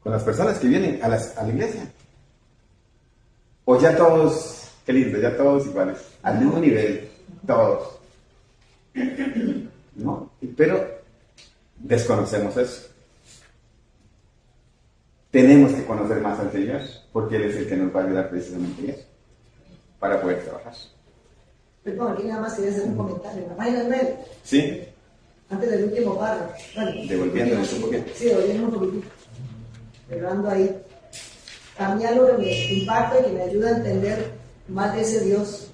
S2: Con las personas que vienen a la iglesia. O ya todos, qué lindo, ya todos iguales, al mismo nivel, todos. ¿No? Pero desconocemos eso. Tenemos que conocer más al Señor, porque Él es el que nos va a ayudar precisamente en eso, para poder trabajar.
S6: Perdón, aquí nada más quería hacer un comentario. La página 9.
S2: ¿Sí?
S6: Antes del último párrafo. Bueno,
S2: Devolviéndonos un poquito.
S6: Sí, devolviéndonos un poquito. Cerrando ahí. A mí algo que me impacta y que me ayuda a entender más de ese Dios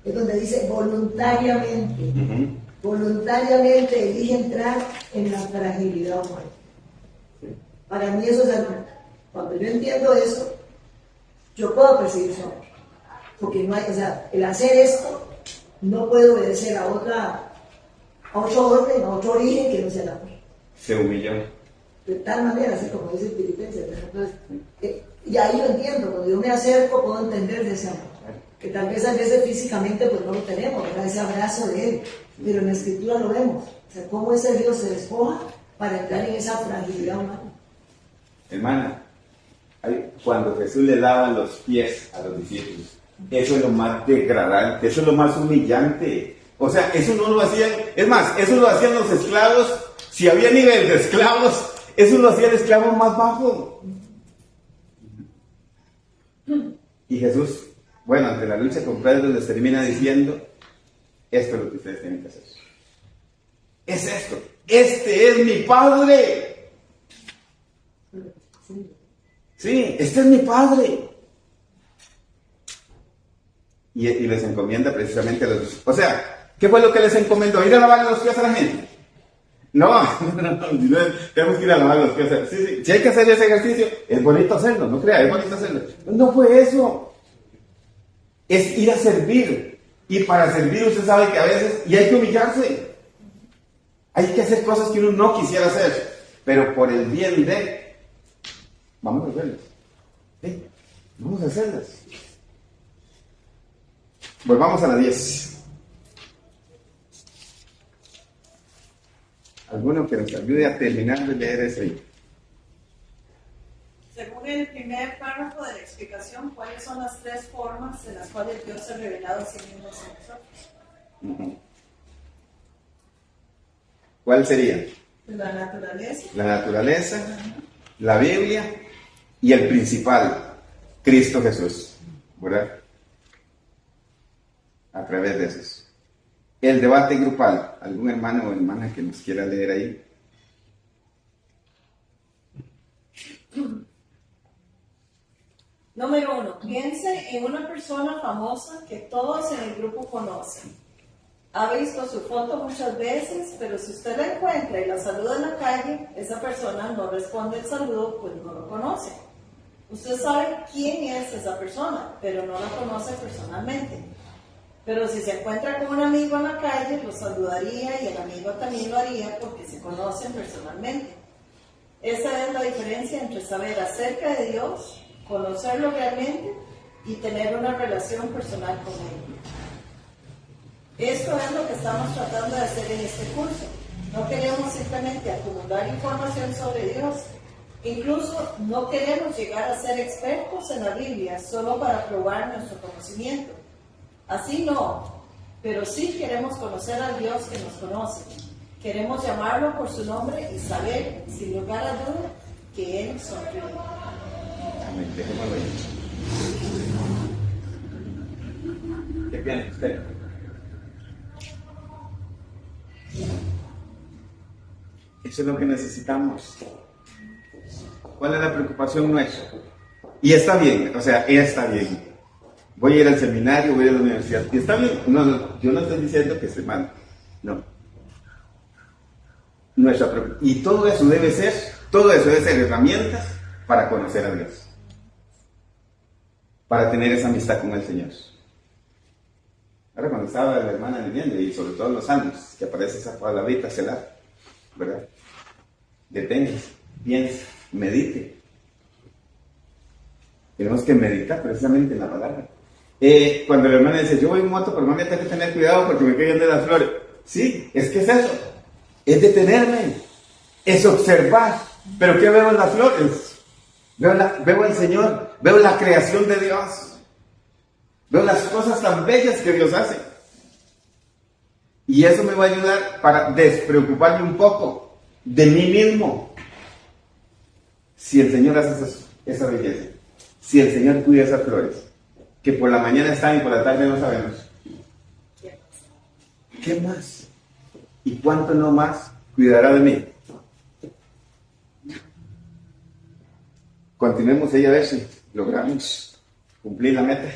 S6: es donde dice voluntariamente. Voluntariamente elige entrar en la fragilidad humana. Para mí eso es algo. Cuando yo entiendo eso, yo puedo percibir su amor. Porque no hay, o sea, el hacer esto no puede obedecer a otro orden, a otro origen que no sea el amor.
S2: Se humilló.
S6: De tal manera, así como dice el Filipenses. Entonces, y ahí lo entiendo, cuando yo me acerco puedo entender de ese amor. Que tal vez a veces físicamente pues no lo tenemos, ¿verdad? Ese abrazo de Él, pero en la Escritura lo vemos. O sea, cómo ese Dios se despoja para entrar en esa fragilidad humana.
S2: Hermana, cuando Jesús le lava los pies a los discípulos, eso es lo más degradante, eso es lo más humillante. O sea, eso no lo hacían, es más, eso lo hacían los esclavos. Si había nivel de esclavos, eso lo hacía el esclavo más bajo. Y Jesús, bueno, ante la lucha con Pedro, les termina diciendo, esto es lo que ustedes tienen que hacer. Es esto, este es mi Padre. Sí, este es mi Padre. Y les encomienda precisamente a los discípulos. O sea, ¿qué fue lo que les encomendó? ¿Ir a lavar los pies a la gente? No, tenemos que ir a lavar los pies. Sí, si hay que hacer ese ejercicio, es bonito hacerlo, no crea, es bonito hacerlo. No fue eso. Es ir a servir. Y para servir usted sabe que a veces, y hay que humillarse. Hay que hacer cosas que uno no quisiera hacer, pero por el bien de, vamos a hacerlas. ¿Sí? Vamos a hacerlas. Volvamos a la 10. Alguno que nos ayude a terminar de leer eso ahí.
S5: Según el primer párrafo de la explicación, ¿cuáles son las tres formas en las cuales Dios se ha revelado a sí mismo a nosotros?
S2: ¿Cuál sería?
S5: La naturaleza.
S2: La naturaleza, la Biblia y el principal, Cristo Jesús, ¿verdad? A través de esos. El debate grupal, algún hermano o hermana que nos quiera leer ahí.
S5: Número 1. Piense en una persona famosa que todos en el grupo conocen. Ha visto su foto muchas veces, pero si usted la encuentra y la saluda en la calle, esa persona no responde el saludo, pues no lo conoce. Usted sabe quién es esa persona, pero no la conoce personalmente. Pero si se encuentra con un amigo en la calle, lo saludaría y el amigo también lo haría porque se conocen personalmente. Esa es la diferencia entre saber acerca de Dios, conocerlo realmente y tener una relación personal con Él. Esto es lo que estamos tratando de hacer en este curso. No queremos simplemente acumular información sobre Dios. Incluso no queremos llegar a ser expertos en la Biblia solo para probar nuestro conocimiento. Así no, pero sí queremos conocer al Dios que nos conoce. Queremos llamarlo por su nombre y saber, sin lugar a duda, que Él sonríe.
S2: Amén. Dejémoslo ahí. ¿Qué piensa usted? Eso es lo que necesitamos. ¿Cuál es la preocupación nuestra? Y está bien, o sea, está bien. Voy a ir al seminario, voy a ir a la universidad. Y está bien. No, yo no estoy diciendo que esté mal. No. Y todo eso debe ser herramientas para conocer a Dios. Para tener esa amistad con el Señor. Ahora cuando estaba la hermana leyendo, y sobre todo en los salmos, que aparece esa palabrita celar, ¿verdad? Deténgase, piense, medite. Tenemos que meditar precisamente en la palabra. Cuando la hermana dice, yo voy en moto, pero mami, tengo que tener cuidado porque me caen de las flores. Sí, es que es eso. Es detenerme. Es observar. ¿Pero qué veo en las flores? Veo al Señor. Veo la creación de Dios. Veo las cosas tan bellas que Dios hace. Y eso me va a ayudar para despreocuparme un poco de mí mismo. Si el Señor hace esa belleza. Si el Señor cuida esas flores. Que por la mañana están y por la tarde no sabemos. ¿Qué más? ¿Y cuánto no más cuidará de mí? Continuemos ahí a ver si logramos cumplir la meta.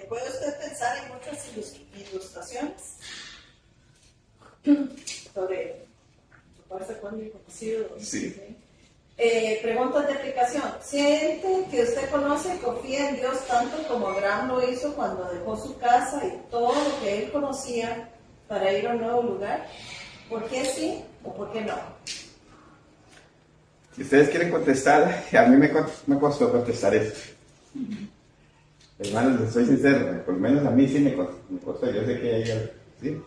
S5: ¿Puede usted pensar en muchas ilustraciones sobre toparse con el conocido?
S2: Sí.
S5: Preguntas de aplicación. ¿Siente que usted conoce y confía en Dios tanto como Abraham lo hizo cuando dejó su casa y todo lo que él conocía para ir a un nuevo lugar? ¿Por qué sí o por qué no?
S2: Si ustedes quieren contestar, a mí me costó contestar esto. Hermanos, les soy sincero, por lo menos a mí sí me costó. Yo sé que hay ¿sí?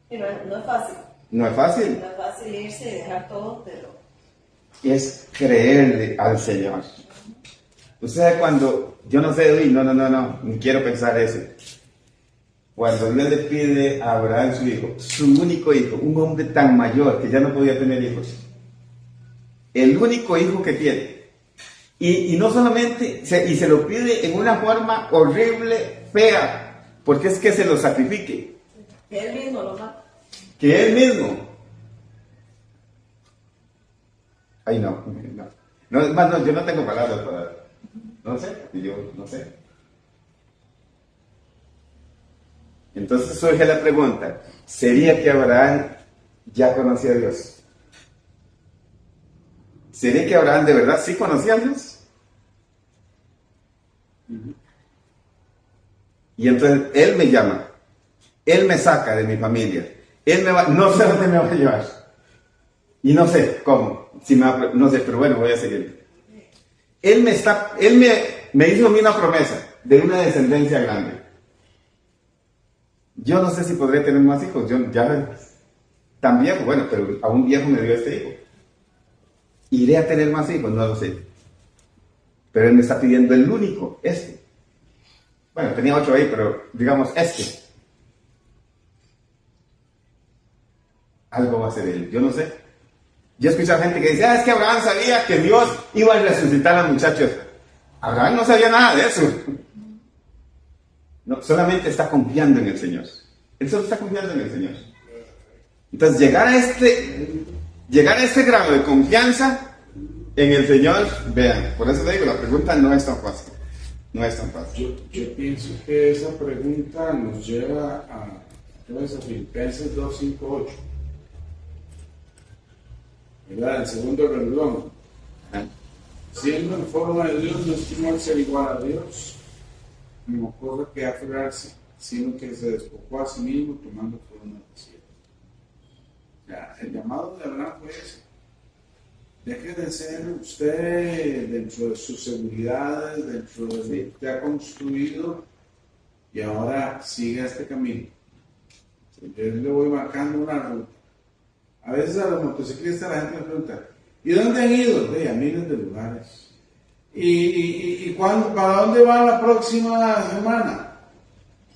S5: Y no es fácil.
S2: No es fácil.
S5: No es fácil irse y dejar todo, pero...
S2: Es creerle al Señor. Usted sabe cuando, yo no sé, no, ni quiero pensar eso. Cuando Dios le pide a Abraham su hijo, su único hijo, un hombre tan mayor que ya no podía tener hijos, el único hijo que tiene, y no solamente, se lo pide en una forma horrible, fea, porque es que se lo sacrifique.
S5: Que él mismo lo mata.
S2: Que él mismo. Ay, no, es más, no, yo no tengo palabras para, no sé, yo no sé. Entonces surge la pregunta, ¿sería que Abraham ya conocía a Dios? ¿Sería que Abraham de verdad sí conocía a Dios? Y entonces él me llama, él me saca de mi familia, él me va, no sé dónde me va a llevar, y no sé cómo, no sé, pero bueno, voy a seguir. Él me hizo a mí una promesa de una descendencia grande. Yo no sé si podré tener más hijos. Yo ya tan viejo, bueno, pero a un viejo me dio este hijo. ¿Iré a tener más hijos? No lo sé. Pero él me está pidiendo el único, este. Bueno, tenía 8 ahí, pero digamos este. Algo va a ser él, yo no sé. Yo he escuchado gente que dice, es que Abraham sabía que Dios iba a resucitar a los muchachos. Abraham no sabía nada de eso. No, solamente está confiando en el Señor. Él solo está confiando en el Señor. Entonces, llegar a este grado de confianza en el Señor, vean, por eso le digo, la pregunta no es tan fácil. No es tan fácil.
S1: Yo pienso que esa pregunta nos lleva a Filipenses 2:5-8. ¿Verdad? El segundo renglón. Siendo en forma de Dios, no estimó el ser igual a Dios, como cosa que aferrarse, sino que se despojó a sí mismo tomando forma de siervo. O sea, el llamado de Abraham fue ese. Deje de ser usted dentro de sus seguridades, dentro de lo que usted ha construido, y ahora sigue este camino. Yo le voy marcando una ruta. A veces a los motociclistas la gente me pregunta, ¿y dónde han ido? A miles de lugares. ¿Y para dónde van la próxima semana?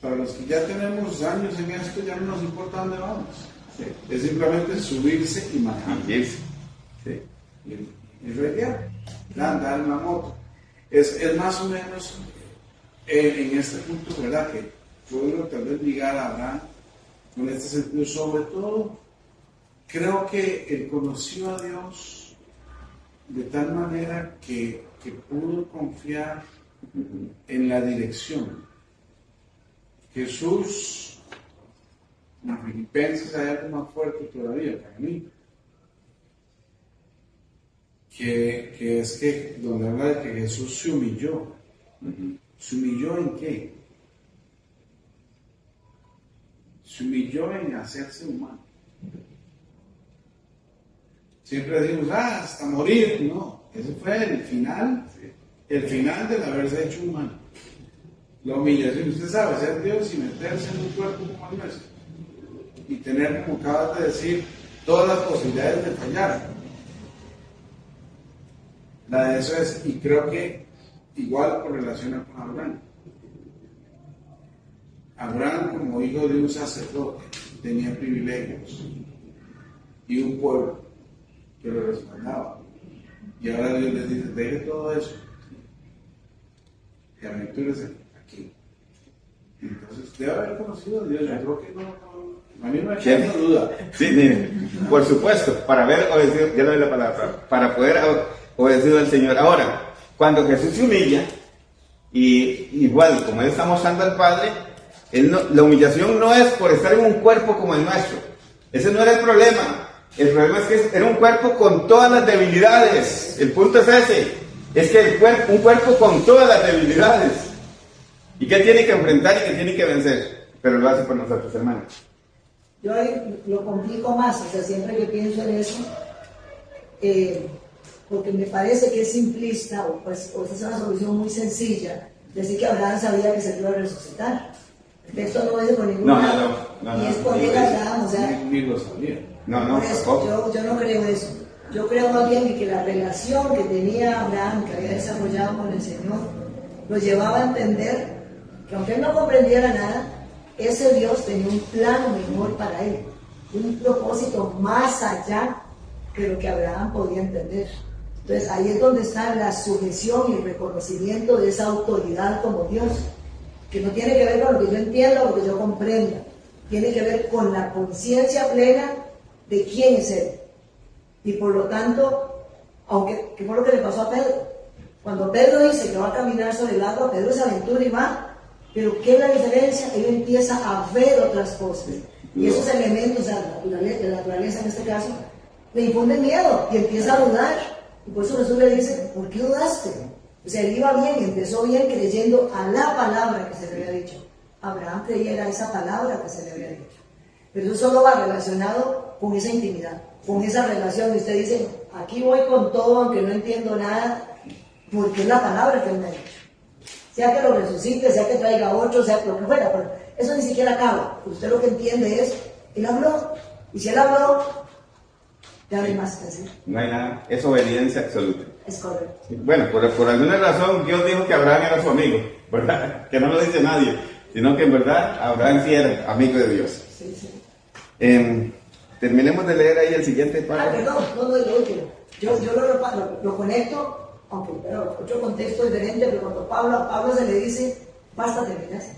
S1: Para los que ya tenemos años en esto, ya no nos importa dónde vamos. Sí. Es simplemente subirse y manejar.
S2: Sí.
S1: Y reguear, andar en la moto. Es más o menos en este punto, ¿verdad? Que puedo tal vez ligar a Abraham con este sentido. Sobre todo, creo que él conoció a Dios de tal manera que pudo confiar en la dirección. Jesús, en Filipenses hay algo más fuerte todavía para mí, que es que donde habla de que Jesús se humilló. ¿Se humilló en qué? Se humilló en hacerse humano. Siempre decimos, hasta morir. No, ese fue el final del haberse hecho humano. La humillación, usted sabe, ser Dios y meterse en un cuerpo como el nuestro. Y tener, como acabas de decir, todas las posibilidades de fallar. La de eso es, y creo que igual correlaciona con Abraham. Abraham, como hijo de un sacerdote, tenía privilegios y un pueblo que lo respaldaba. Y ahora Dios les dice, deje todo eso y aventúrese aquí. Entonces, debe haber conocido a Dios. Yo creo que no, a mí no me queda duda.
S2: Sí, por supuesto, para haber obedecido, ya le doy la palabra, para poder obedecido al Señor. Ahora, cuando Jesús se humilla, y igual, como Él está mostrando al Padre, la humillación no es por estar en un cuerpo como el nuestro. Ese no era el problema. El problema es que era un cuerpo con todas las debilidades. El punto es ese. Es que un cuerpo con todas las debilidades. ¿Y qué tiene que enfrentar y qué tiene que vencer? Pero lo hace por nosotros, hermanos.
S6: Yo ahí lo complico más, o sea, siempre que pienso en eso, porque me parece que es simplista, o esa es una solución muy sencilla, decir que Abraham sabía que se iba a resucitar. El texto no dice por ningún lado, y es poner a Abraham, o sea,
S1: ni lo sabía.
S6: Por eso, yo no creo eso. Yo creo más bien que la relación que tenía Abraham, que había desarrollado con el Señor, lo llevaba a entender que aunque él no comprendiera nada, ese Dios tenía un plan mejor para él, un propósito más allá que lo que Abraham podía entender. Entonces ahí es donde está la sujeción y el reconocimiento de esa autoridad como Dios, que no tiene que ver con lo que yo entienda o lo que yo comprenda, tiene que ver con la conciencia plena de quién es Él. Y por lo tanto, aunque, ¿qué fue lo que le pasó a Pedro? Cuando Pedro dice que va a caminar sobre el agua, Pedro se aventura y va, pero ¿qué es la diferencia? Él empieza a ver otras cosas. Y esos elementos, o sea, la naturaleza en este caso, le infunden miedo y empieza a dudar. Y por eso Jesús le dice, ¿por qué dudaste? O sea, él iba bien, empezó bien creyendo a la palabra que se le había dicho. Abraham creía a esa palabra que se le había dicho. Pero eso solo va relacionado con esa intimidad, con esa relación. Y usted dice, aquí voy con todo, aunque no entiendo nada, porque es la palabra que él me ha dicho. Sea que lo resucite, sea que traiga otro, sea lo que fuera, pero eso ni siquiera acaba. Usted lo que entiende es, él habló, y si él habló, ya no hay más que decir.
S2: No hay nada, es obediencia absoluta.
S6: Es correcto.
S2: Bueno, por alguna razón Dios dijo que Abraham era su amigo, ¿verdad? Que no lo dice nadie, sino que en verdad Abraham sí era amigo de Dios.
S6: Sí, sí.
S2: Terminemos de leer ahí el siguiente párrafo.
S6: Perdón, no es lo último. Yo lo conecto, aunque pero otro contexto diferente, pero cuando Pablo se le dice, bástate mi gracia.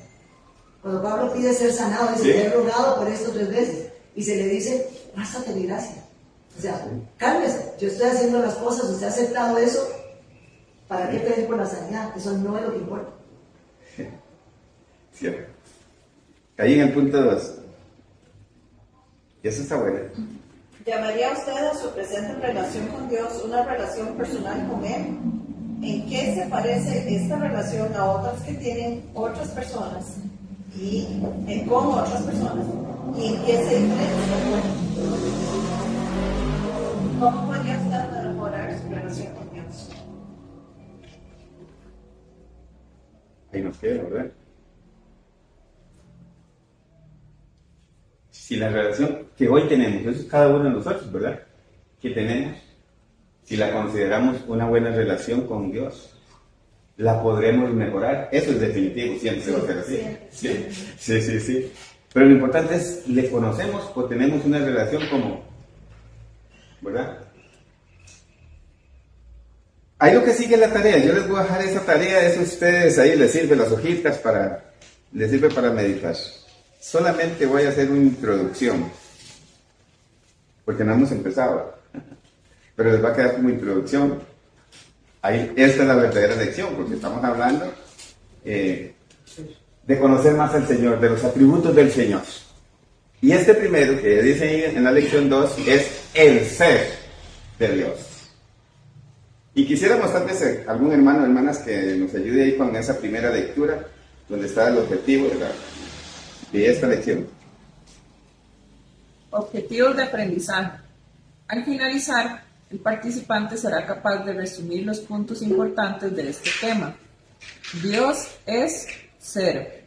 S6: Cuando Pablo pide ser sanado, dice,
S2: ¿Sí?
S6: te he rogado por esto 3 veces. Y se le dice, bástate mi gracia. O sea, cálmese, yo estoy haciendo las cosas, usted ha aceptado eso, ¿para qué pedir por la sanidad? Eso no es lo que importa.
S2: Cierto. Caí en el punto 2. Y eso está bueno.
S5: ¿Llamaría usted a su presente relación con Dios una relación personal con Él? ¿En qué se parece esta relación a otras que tienen otras personas y con otras personas? ¿Y en qué se diferencia? ¿Cómo podría usted mejorar su relación con Dios?
S2: Ahí nos queda, ¿verdad? Si la relación que hoy tenemos, eso es cada uno de nosotros, ¿verdad? Que tenemos, si la consideramos una buena relación con Dios, la podremos mejorar. Eso es definitivo, siempre va a ser así. Sí. Pero lo importante es, ¿le conocemos o tenemos una relación como, ¿verdad? Ahí lo que sigue es la tarea. Yo les voy a dejar esa tarea, eso a ustedes ahí les sirve las hojitas les sirve para meditar. Solamente voy a hacer una introducción, porque no hemos empezado, pero les va a quedar como introducción. Ahí, esta es la verdadera lección, porque estamos hablando de conocer más al Señor, de los atributos del Señor. Y este primero, que dice ahí en la lección 2, es el ser de Dios. Y quisiéramos tal vez algún hermano o hermanas que nos ayude ahí con esa primera lectura, donde está el objetivo de esta lección.
S3: Objetivos de aprendizaje. Al finalizar, el participante será capaz de resumir los puntos importantes de este tema. Dios es ser.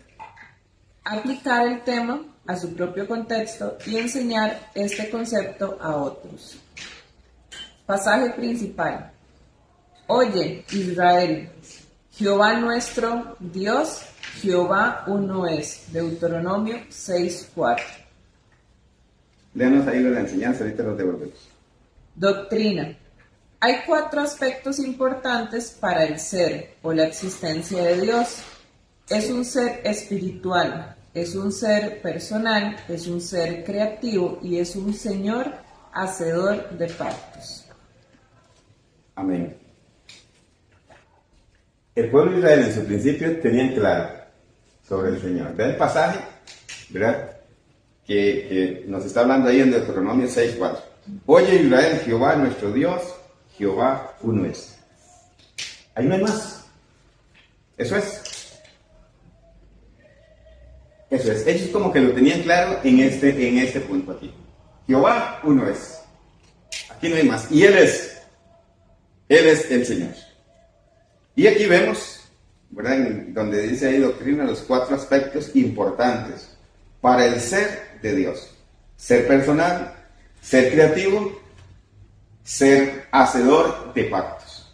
S3: Aplicar el tema a su propio contexto y enseñar este concepto a otros. Pasaje principal. Oye, Israel, Jehová nuestro Dios, Jehová uno es. Deuteronomio 6:4.
S2: Léanos ahí la enseñanza, ahorita los devolvemos.
S3: Doctrina. Hay 4 aspectos importantes para el ser o la existencia de Dios. Es un ser espiritual, es un ser personal, es un ser creativo y es un Señor hacedor de pactos.
S2: Amén. El pueblo de Israel en su principio tenían claro sobre el Señor. Ve el pasaje, ¿verdad? Que nos está hablando ahí en Deuteronomio 6:4. Oye Israel, Jehová nuestro Dios, Jehová uno es. Ahí no hay más. Eso es. Ellos como que lo tenían claro en este punto aquí. Jehová uno es. Aquí no hay más. Y Él es el Señor. Y aquí vemos, ¿verdad? Donde dice ahí doctrina, los 4 aspectos importantes para el ser de Dios. Ser personal, ser creativo, ser hacedor de pactos.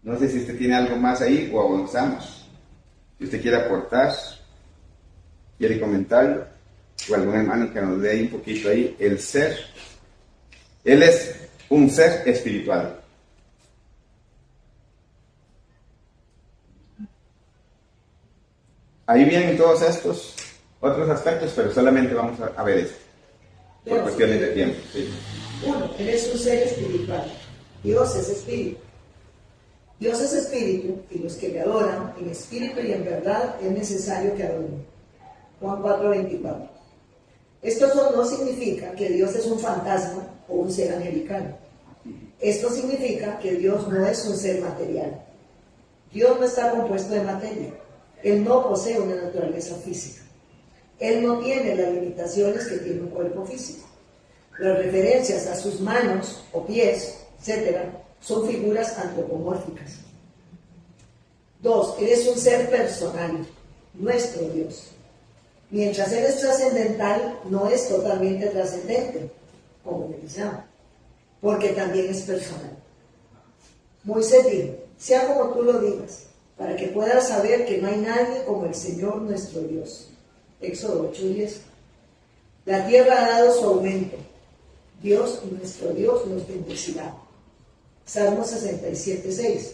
S2: No sé si usted tiene algo más ahí o avanzamos. Si usted quiere aportar, quiere comentarlo, o algún hermano que nos dé ahí un poquito ahí, el ser. Él es un ser espiritual. Ahí vienen todos estos otros aspectos, pero solamente vamos a ver esto, por cuestiones de tiempo. Sí.
S6: 1. Él es un ser espiritual. Dios es espíritu. Dios es espíritu y los que le adoran en espíritu y en verdad es necesario que adoren. Juan 4:24. Esto no significa que Dios es un fantasma o un ser angelical. Esto significa que Dios no es un ser material. Dios no está compuesto de materia. Él no posee una naturaleza física. Él no tiene las limitaciones que tiene un cuerpo físico. Las referencias a sus manos o pies, etc., son figuras antropomórficas. 2. Él es un ser personal. nuestro Dios. Mientras Él es trascendental, no es totalmente trascendente, como me llama, porque también es personal. Moisés dijo, sea como tú lo digas, para que puedas saber que no hay nadie como el Señor nuestro Dios. Éxodo 8:10. La tierra ha dado su aumento. Dios, nuestro Dios, nos bendecirá. Salmo 67:6.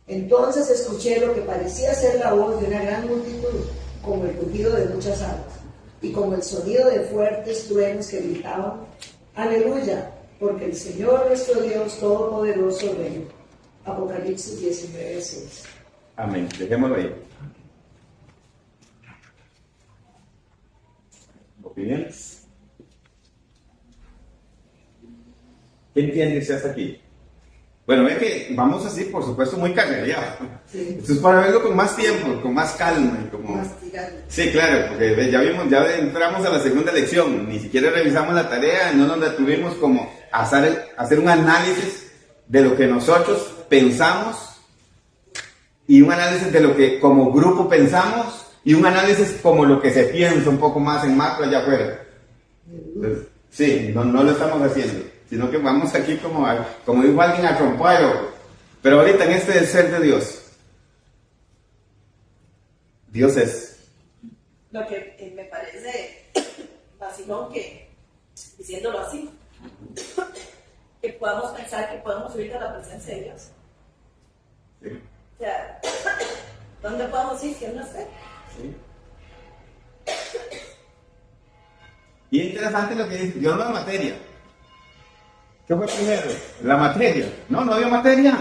S6: Entonces escuché lo que parecía ser la voz de una gran multitud, como el rugido de muchas aguas, y como el sonido de fuertes truenos que gritaban, aleluya, porque el Señor nuestro Dios Todopoderoso reina. Apocalipsis 19:6.
S2: Amén. Dejémoslo ahí. ¿Opiniones? ¿Qué entiende usted hasta aquí? Bueno, ve que vamos así, por supuesto, muy carrereados.
S6: Sí.
S2: Esto es para verlo con más tiempo, con más calma y como...
S6: Mastigarlo.
S2: Sí, claro, porque ve, ya vimos, ya entramos a la segunda lección, ni siquiera revisamos la tarea, no nos detuvimos como a hacer un análisis de lo que nosotros pensamos y un análisis de lo que como grupo pensamos y un análisis como lo que se piensa un poco más en macro allá afuera. Entonces, sí, no lo estamos haciendo, sino que vamos aquí como dijo alguien, a trompar, pero ahorita en este del ser de Dios. Dios es.
S5: Lo que me parece vacilón que, diciéndolo así, que podamos pensar que podemos subir a la presencia de Dios.
S2: Sí.
S5: O sea, ¿dónde podemos ir si Él no esté?
S2: Sí. Y es interesante lo que dice, Dios no es materia. ¿Qué fue primero? La materia. No había materia.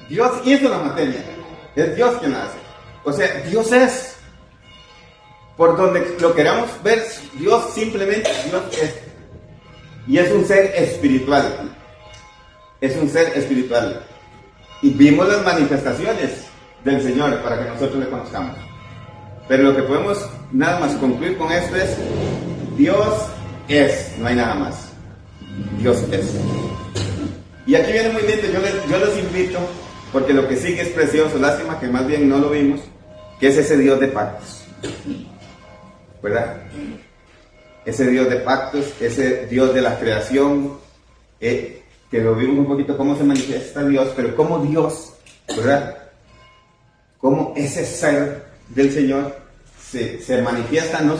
S2: Dios hizo la materia. Es Dios quien la hace. O sea, Dios es. Por donde lo queramos ver, Dios simplemente, Dios es. Y es un ser espiritual. Es un ser espiritual. Y vimos las manifestaciones del Señor para que nosotros le conozcamos. Pero lo que podemos nada más concluir con esto es, Dios es, no hay nada más. Dios es. Y aquí viene muy bien, yo los invito, porque lo que sigue es precioso, lástima que más bien no lo vimos, que es ese Dios de pactos. ¿Verdad? Ese Dios de pactos, ese Dios de la creación, que lo vimos un poquito cómo se manifiesta Dios, pero cómo Dios, ¿verdad? Cómo ese ser del Señor se manifiesta, no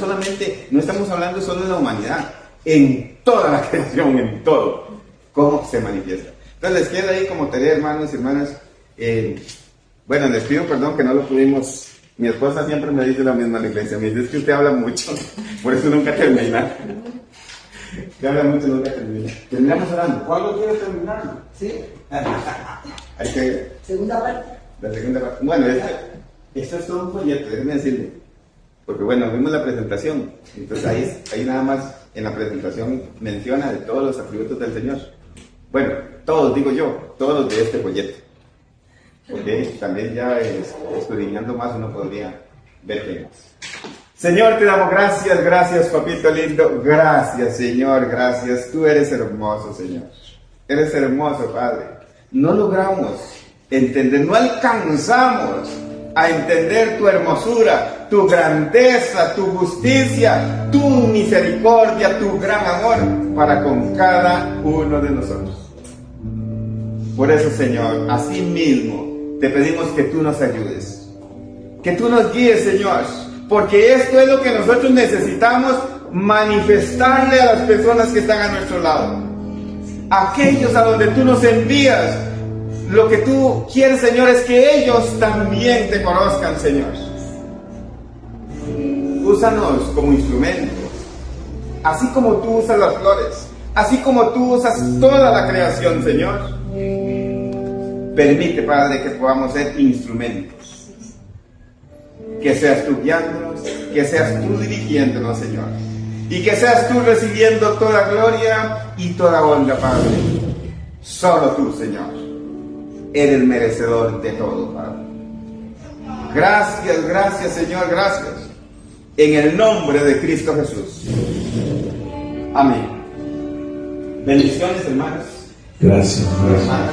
S2: estamos hablando solo de la humanidad, en toda la creación, en todo, cómo se manifiesta. Entonces les queda ahí como tarea, hermanos y hermanas. Bueno, les pido perdón que no lo pudimos. Mi esposa siempre me dice la misma en la iglesia, me dice, es que usted habla mucho, por eso nunca termina. Usted habla mucho, nunca termina. Terminamos orando. ¿Cuándo quiere terminar?
S6: ¿Sí?
S2: Hay que...
S6: Segunda parte.
S2: La segunda parte. Bueno, esto es todo un folleto, déjenme decirle. Porque bueno, vimos la presentación. Entonces ahí nada más en la presentación menciona de todos los atributos del Señor. Bueno, todos, digo yo, todos los de este folleto. Porque también ya escudriñando más uno podría ver qué más. Señor, te damos gracias, papito lindo. Gracias, Señor, gracias. Tú eres hermoso, Señor. Eres hermoso, Padre. No logramos entender, no alcanzamos a entender tu hermosura, tu grandeza, tu justicia, tu misericordia, tu gran amor para con cada uno de nosotros. Por eso, Señor, así mismo te pedimos que tú nos ayudes, que tú nos guíes, Señor, porque esto es lo que nosotros necesitamos manifestarle a las personas que están a nuestro lado, aquellos a donde tú nos envías. Lo que tú quieres, Señor, es que ellos también te conozcan, Señor. Úsanos como instrumentos, así como tú usas las flores, así como tú usas toda la creación, Señor. Permite, Padre, que podamos ser instrumentos. Que seas tú guiándonos, que seas tú dirigiéndonos, Señor. Y que seas tú recibiendo toda gloria y toda honra, Padre. Solo tú, Señor, eres merecedor de todo, Padre. Gracias, Señor, gracias. En el nombre de Cristo Jesús. Amén. Bendiciones, hermanos.
S1: Gracias.
S2: Hermanas.